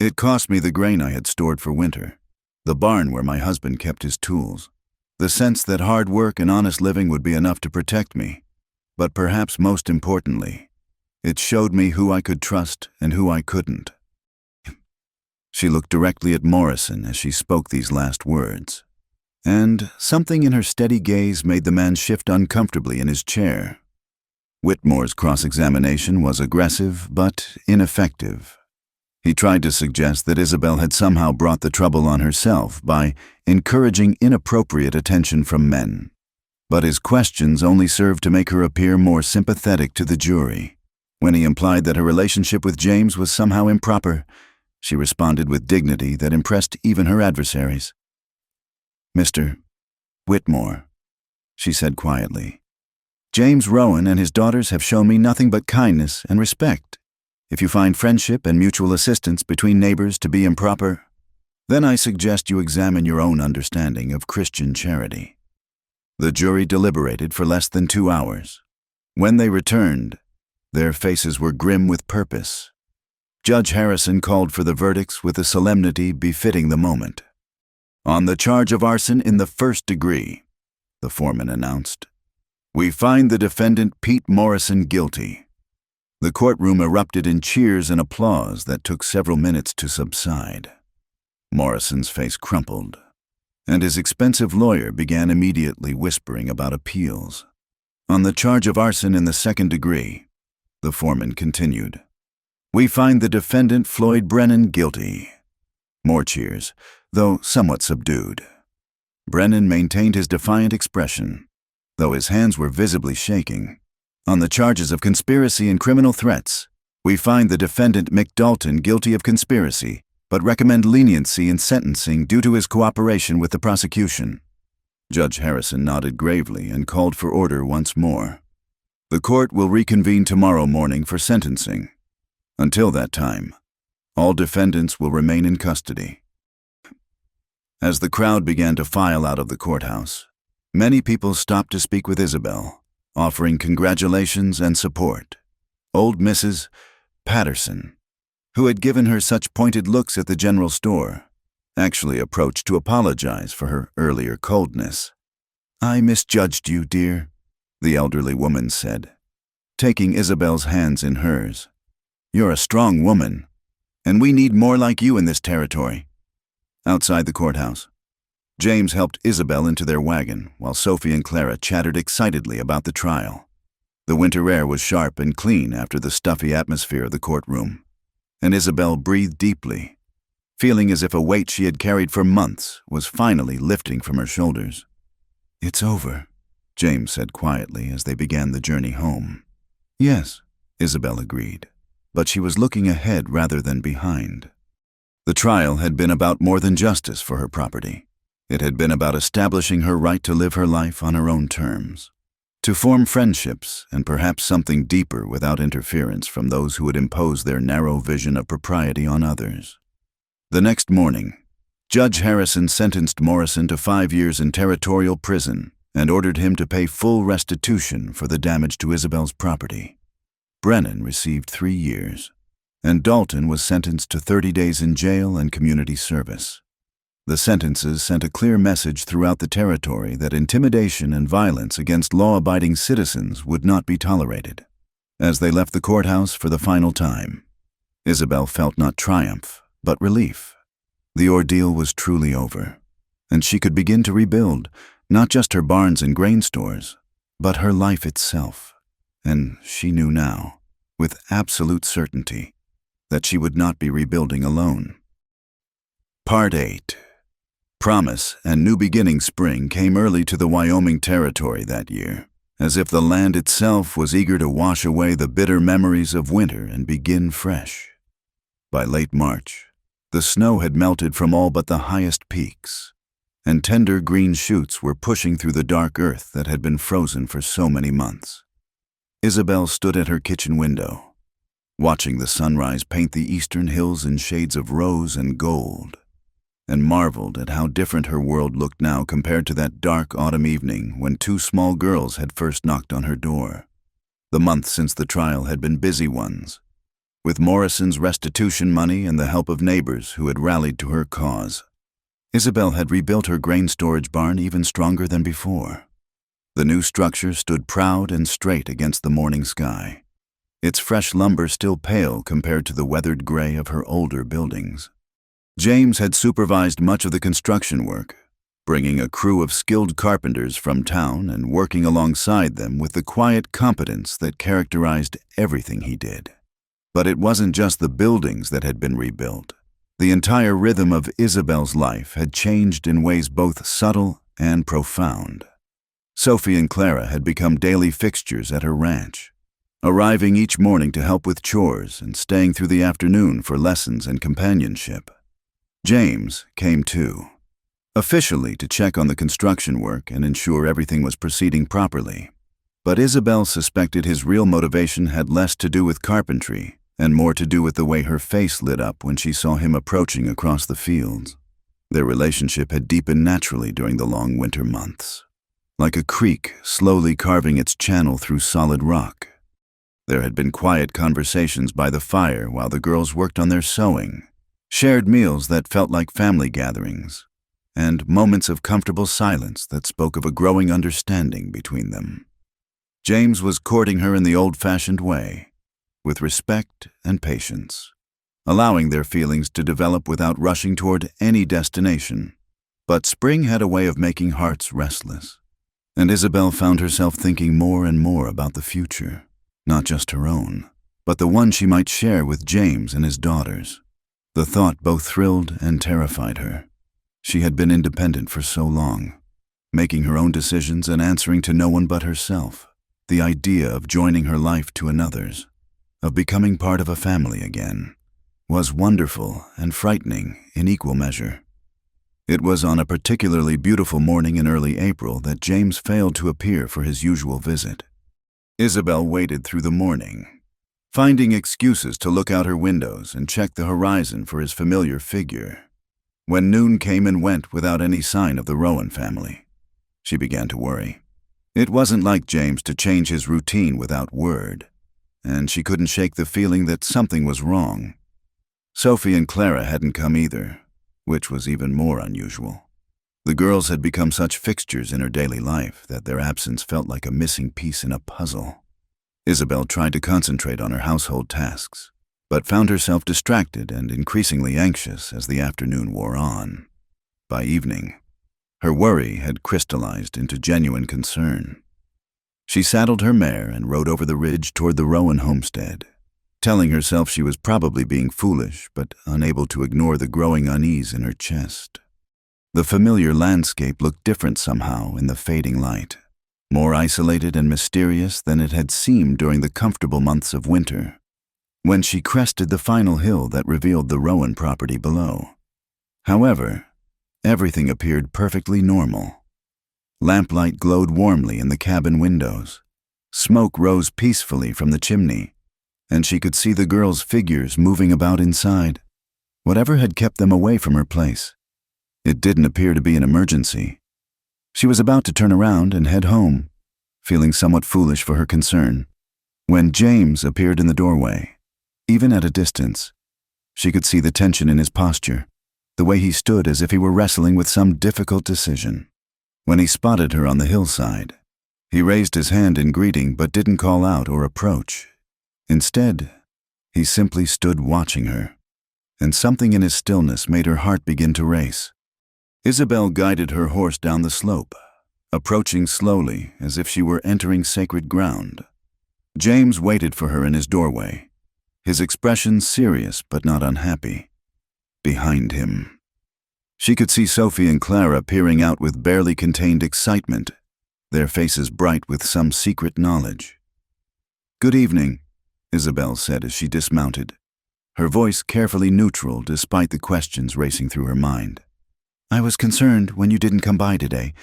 It cost me the grain I had stored for winter, the barn where my husband kept his tools, the sense that hard work and honest living would be enough to protect me. But perhaps most importantly, it showed me who I could trust and who I couldn't. She looked directly at Morrison as she spoke these last words, and something in her steady gaze made the man shift uncomfortably in his chair. Whitmore's cross-examination was aggressive but ineffective. He tried to suggest that Isabel had somehow brought the trouble on herself by encouraging inappropriate attention from men. But his questions only served to make her appear more sympathetic to the jury. When he implied that her relationship with James was somehow improper, she responded with dignity that impressed even her adversaries. Mr. Whitmore, she said quietly, James Rowan and his daughters have shown me nothing but kindness and respect. If you find friendship and mutual assistance between neighbors to be improper, then I suggest you examine your own understanding of Christian charity. The jury deliberated for less than 2 hours. When they returned, their faces were grim with purpose. Judge Harrison called for the verdicts with a solemnity befitting the moment. On the charge of arson in the first degree, the foreman announced, we find the defendant Pete Morrison guilty. The courtroom erupted in cheers and applause that took several minutes to subside. Morrison's face crumpled, and his expensive lawyer began immediately whispering about appeals. On the charge of arson in the second degree, the foreman continued, we find the defendant Floyd Brennan guilty. More cheers, though somewhat subdued. Brennan maintained his defiant expression, though his hands were visibly shaking. On the charges of conspiracy and criminal threats, we find the defendant Mick Dalton guilty of conspiracy, but recommend leniency in sentencing due to his cooperation with the prosecution. Judge Harrison nodded gravely and called for order once more. The court will reconvene tomorrow morning for sentencing. Until that time, all defendants will remain in custody. As the crowd began to file out of the courthouse, many people stopped to speak with Isabel, offering congratulations and support. Old Mrs. Patterson, who had given her such pointed looks at the general store, actually approached to apologize for her earlier coldness. I misjudged you, dear, the elderly woman said, taking Isabel's hands in hers. You're a strong woman, and we need more like you in this territory. Outside the courthouse, James helped Isabel into their wagon while Sophie and Clara chattered excitedly about the trial. The winter air was sharp and clean after the stuffy atmosphere of the courtroom, and Isabel breathed deeply, feeling as if a weight she had carried for months was finally lifting from her shoulders. It's over, James said quietly as they began the journey home. Yes, Isabel agreed, but she was looking ahead rather than behind. The trial had been about more than justice for her property. It had been about establishing her right to live her life on her own terms, to form friendships and perhaps something deeper without interference from those who would impose their narrow vision of propriety on others. The next morning, Judge Harrison sentenced Morrison to 5 years in territorial prison and ordered him to pay full restitution for the damage to Isabel's property. Brennan received 3 years, and Dalton was sentenced to 30 days in jail and community service. The sentences sent a clear message throughout the territory that intimidation and violence against law-abiding citizens would not be tolerated. As they left the courthouse for the final time, Isabel felt not triumph, but relief. The ordeal was truly over, and she could begin to rebuild not just her barns and grain stores, but her life itself. And she knew now, with absolute certainty, that she would not be rebuilding alone. Part 8. Promise and New Beginning spring came early to the Wyoming Territory that year, as if the land itself was eager to wash away the bitter memories of winter and begin fresh. By late March, the snow had melted from all but the highest peaks, and tender green shoots were pushing through the dark earth that had been frozen for so many months. Isabel stood at her kitchen window, watching the sunrise paint the eastern hills in shades of rose and gold, and marveled at how different her world looked now compared to that dark autumn evening when 2 small girls had first knocked on her door. The months since the trial had been busy ones, with Morrison's restitution money and the help of neighbors who had rallied to her cause. Isabel had rebuilt her grain storage barn even stronger than before. The new structure stood proud and straight against the morning sky, its fresh lumber still pale compared to the weathered gray of her older buildings. James had supervised much of the construction work, bringing a crew of skilled carpenters from town and working alongside them with the quiet competence that characterized everything he did. But it wasn't just the buildings that had been rebuilt. The entire rhythm of Isabel's life had changed in ways both subtle and profound. Sophie and Clara had become daily fixtures at her ranch, arriving each morning to help with chores and staying through the afternoon for lessons and companionship. James came too, officially to check on the construction work and ensure everything was proceeding properly. But Isabel suspected his real motivation had less to do with carpentry and more to do with the way her face lit up when she saw him approaching across the fields. Their relationship had deepened naturally during the long winter months, like a creek slowly carving its channel through solid rock. There had been quiet conversations by the fire while the girls worked on their sewing, shared meals that felt like family gatherings, and moments of comfortable silence that spoke of a growing understanding between them. James was courting her in the old-fashioned way, with respect and patience, allowing their feelings to develop without rushing toward any destination. But spring had a way of making hearts restless, and Isabel found herself thinking more and more about the future, not just her own, but the one she might share with James and his daughters. The thought both thrilled and terrified her. She had been independent for so long, making her own decisions and answering to no one but herself. The idea of joining her life to another's, of becoming part of a family again, was wonderful and frightening in equal measure. It was on a particularly beautiful morning in early April that James failed to appear for his usual visit. Isabel waited through the morning, finding excuses to look out her windows and check the horizon for his familiar figure. When noon came and went without any sign of the Rowan family, she began to worry. It wasn't like James to change his routine without word, and she couldn't shake the feeling that something was wrong. Sophie and Clara hadn't come either, which was even more unusual. The girls had become such fixtures in her daily life that their absence felt like a missing piece in a puzzle. Isabel tried to concentrate on her household tasks, but found herself distracted and increasingly anxious as the afternoon wore on. By evening, her worry had crystallized into genuine concern. She saddled her mare and rode over the ridge toward the Rowan homestead, telling herself she was probably being foolish but unable to ignore the growing unease in her chest. The familiar landscape looked different somehow in the fading light, more isolated and mysterious than it had seemed during the comfortable months of winter, when she crested the final hill that revealed the Rowan property below. However, everything appeared perfectly normal. Lamplight glowed warmly in the cabin windows. Smoke rose peacefully from the chimney, and she could see the girls' figures moving about inside. Whatever had kept them away from her place, it didn't appear to be an emergency. She was about to turn around and head home, feeling somewhat foolish for her concern, when James appeared in the doorway. Even at a distance, she could see the tension in his posture, the way he stood as if he were wrestling with some difficult decision. When he spotted her on the hillside, he raised his hand in greeting but didn't call out or approach. Instead, he simply stood watching her, and something in his stillness made her heart begin to race. Isabel guided her horse down the slope, approaching slowly as if she were entering sacred ground. James waited for her in his doorway, his expression serious but not unhappy. Behind him, she could see Sophie and Clara peering out with barely contained excitement, their faces bright with some secret knowledge. "Good evening," Isabel said as she dismounted, her voice carefully neutral despite the questions racing through her mind. "I was concerned when you didn't come by today.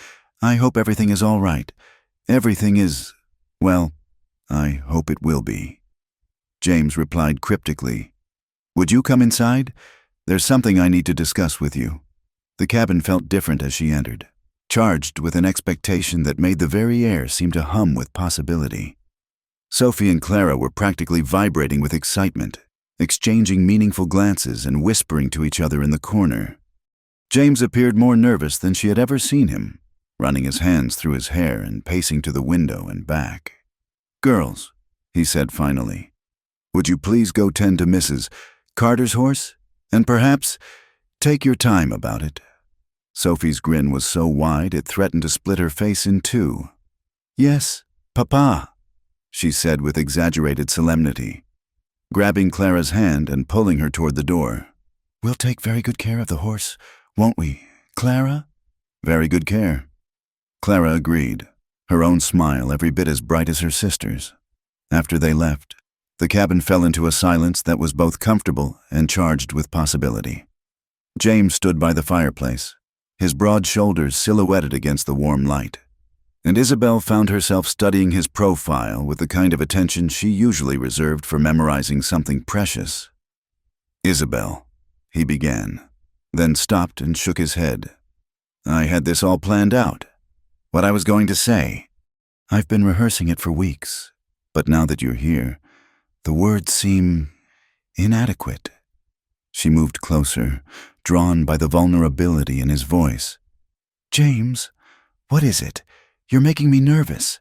I hope everything is all right. Everything is, well, I hope it will be." James replied cryptically, "Would you come inside? There's something I need to discuss with you." The cabin felt different as she entered, charged with an expectation that made the very air seem to hum with possibility. Sophie and Clara were practically vibrating with excitement, exchanging meaningful glances and whispering to each other in the corner. James appeared more nervous than she had ever seen him, running his hands through his hair and pacing to the window and back. "Girls," he said finally, "would you please go tend to Mrs. Carter's horse? And perhaps take your time about it." Sophie's grin was so wide it threatened to split her face in two. "Yes, Papa," she said with exaggerated solemnity, grabbing Clara's hand and pulling her toward the door. "We'll take very good care of the horse, won't we, Clara?" "Very good care." Clara agreed, her own smile every bit as bright as her sister's. After they left, the cabin fell into a silence that was both comfortable and charged with possibility. James stood by the fireplace, his broad shoulders silhouetted against the warm light, and Isabel found herself studying his profile with the kind of attention she usually reserved for memorizing something precious. "Isabel," he began, then stopped and shook his head. "I had this all planned out. What I was going to say. I've been rehearsing it for weeks, but now that you're here, the words seem inadequate." She moved closer, drawn by the vulnerability in his voice, James, what is it? You're making me nervous.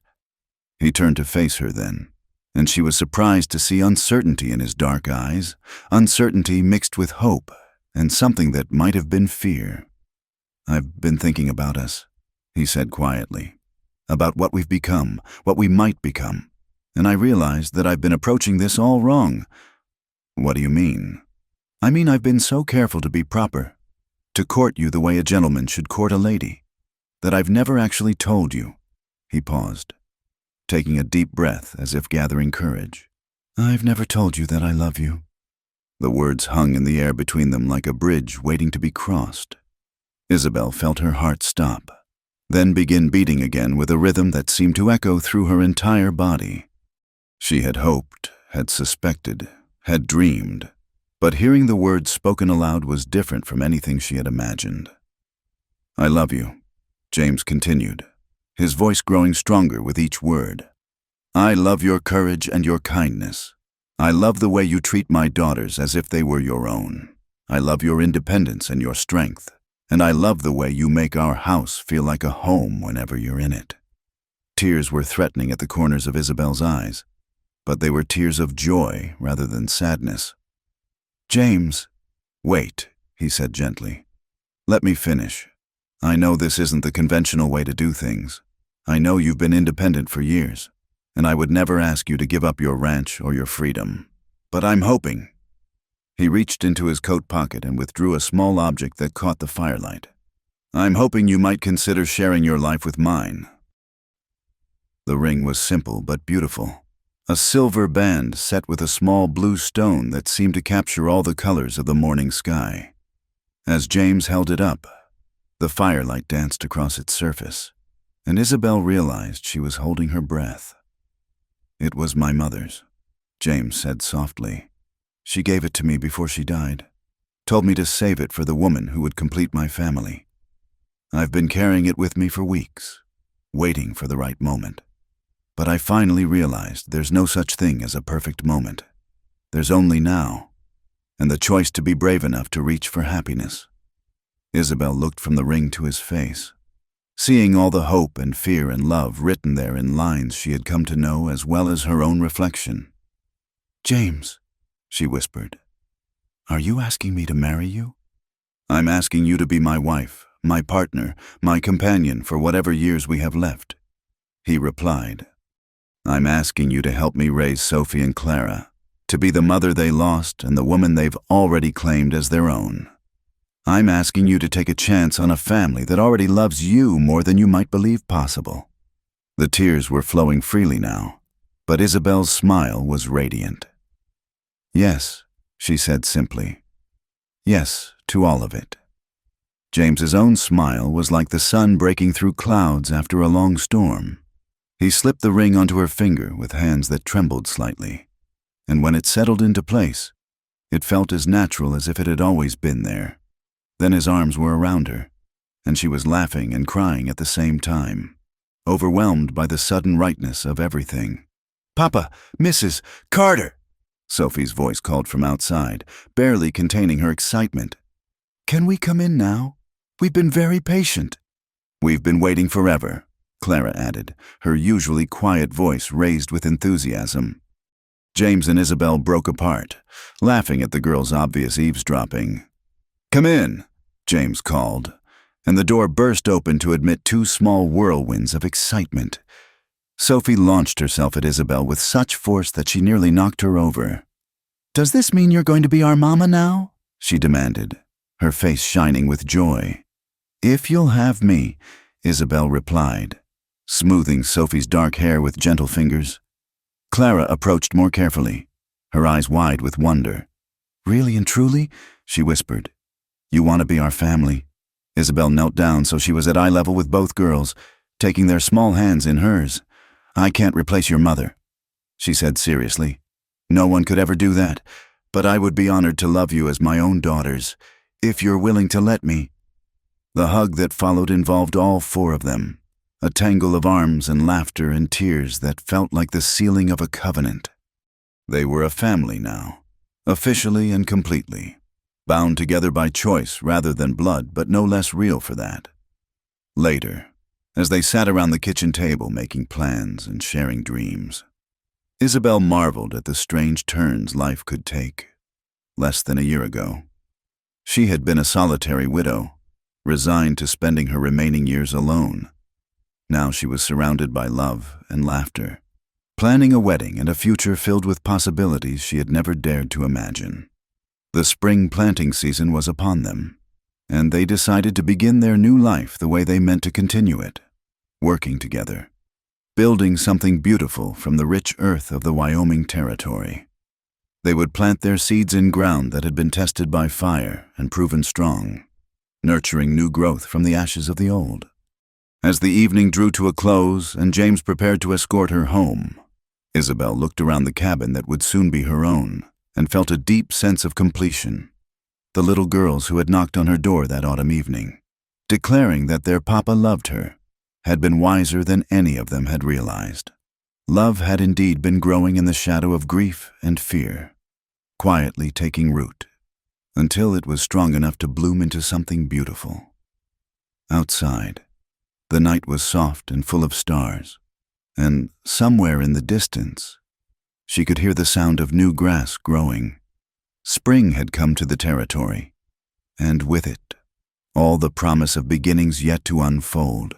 He turned to face her then, and she was surprised to see uncertainty in his dark eyes, uncertainty mixed with hope, and something that might have been fear. I've been thinking about us, he said quietly, about what we've become, what we might become, and I realized that I've been approaching this all wrong. What do you mean? I mean I've been so careful to be proper, to court you the way a gentleman should court a lady, that I've never actually told you. He paused, taking a deep breath as if gathering courage. I've never told you that I love you. The words hung in the air between them like a bridge waiting to be crossed. Isabel felt her heart stop, then begin beating again with a rhythm that seemed to echo through her entire body. She had hoped, had suspected, had dreamed, but hearing the words spoken aloud was different from anything she had imagined. I love you, James continued, his voice growing stronger with each word. I love your courage and your kindness. I love the way you treat my daughters as if they were your own. I love your independence and your strength. And I love the way you make our house feel like a home whenever you're in it. Tears were threatening at the corners of Isabel's eyes, but they were tears of joy rather than sadness. James, wait, he said gently. Let me finish. I know this isn't the conventional way to do things. I know you've been independent for years, and I would never ask you to give up your ranch or your freedom. But I'm hoping. He reached into his coat pocket and withdrew a small object that caught the firelight. I'm hoping you might consider sharing your life with mine. The ring was simple but beautiful. A silver band set with a small blue stone that seemed to capture all the colors of the morning sky. As James held it up, the firelight danced across its surface, and Isabel realized she was holding her breath. It was my mother's, James said softly. She gave it to me before she died, told me to save it for the woman who would complete my family. I've been carrying it with me for weeks, waiting for the right moment. But I finally realized there's no such thing as a perfect moment. There's only now, and the choice to be brave enough to reach for happiness. Isabel looked from the ring to his face, seeing all the hope and fear and love written there in lines she had come to know as well as her own reflection. James, she whispered, are you asking me to marry you? I'm asking you to be my wife, my partner, my companion for whatever years we have left, he replied. I'm asking you to help me raise Sophie and Clara, to be the mother they lost and the woman they've already claimed as their own. I'm asking you to take a chance on a family that already loves you more than you might believe possible. The tears were flowing freely now, but Isabel's smile was radiant. Yes, she said simply. Yes, to all of it. James's own smile was like the sun breaking through clouds after a long storm. He slipped the ring onto her finger with hands that trembled slightly, and when it settled into place, it felt as natural as if it had always been there. Then his arms were around her, and she was laughing and crying at the same time, overwhelmed by the sudden rightness of everything. Papa, Mrs. Carter! Sophie's voice called from outside, barely containing her excitement. Can we come in now? We've been very patient. We've been waiting forever, Clara added, her usually quiet voice raised with enthusiasm. James and Isabel broke apart, laughing at the girl's obvious eavesdropping. Come in, James called, and the door burst open to admit two small whirlwinds of excitement. Sophie launched herself at Isabel with such force that she nearly knocked her over. Does this mean you're going to be our mama now? She demanded, her face shining with joy. If you'll have me, Isabel replied, smoothing Sophie's dark hair with gentle fingers. Clara approached more carefully, her eyes wide with wonder. Really and truly? She whispered. You want to be our family? Isabel knelt down so she was at eye level with both girls, taking their small hands in hers. I can't replace your mother, she said seriously. No one could ever do that, but I would be honored to love you as my own daughters, if you're willing to let me. The hug that followed involved all four of them, a tangle of arms and laughter and tears that felt like the sealing of a covenant. They were a family now, officially and completely, bound together by choice rather than blood, but no less real for that. Later, as they sat around the kitchen table making plans and sharing dreams, Isabel marveled at the strange turns life could take. Less than a year ago, she had been a solitary widow, resigned to spending her remaining years alone. Now she was surrounded by love and laughter, planning a wedding and a future filled with possibilities she had never dared to imagine. The spring planting season was upon them, and they decided to begin their new life the way they meant to continue it, working together, building something beautiful from the rich earth of the Wyoming Territory. They would plant their seeds in ground that had been tested by fire and proven strong, nurturing new growth from the ashes of the old. As the evening drew to a close and James prepared to escort her home, Isabel looked around the cabin that would soon be her own and felt a deep sense of completion. The little girls who had knocked on her door that autumn evening, declaring that their papa loved her, had been wiser than any of them had realized. Love had indeed been growing in the shadow of grief and fear, quietly taking root, until it was strong enough to bloom into something beautiful. Outside, the night was soft and full of stars, and somewhere in the distance, she could hear the sound of new grass growing. Spring had come to the territory, and with it, all the promise of beginnings yet to unfold.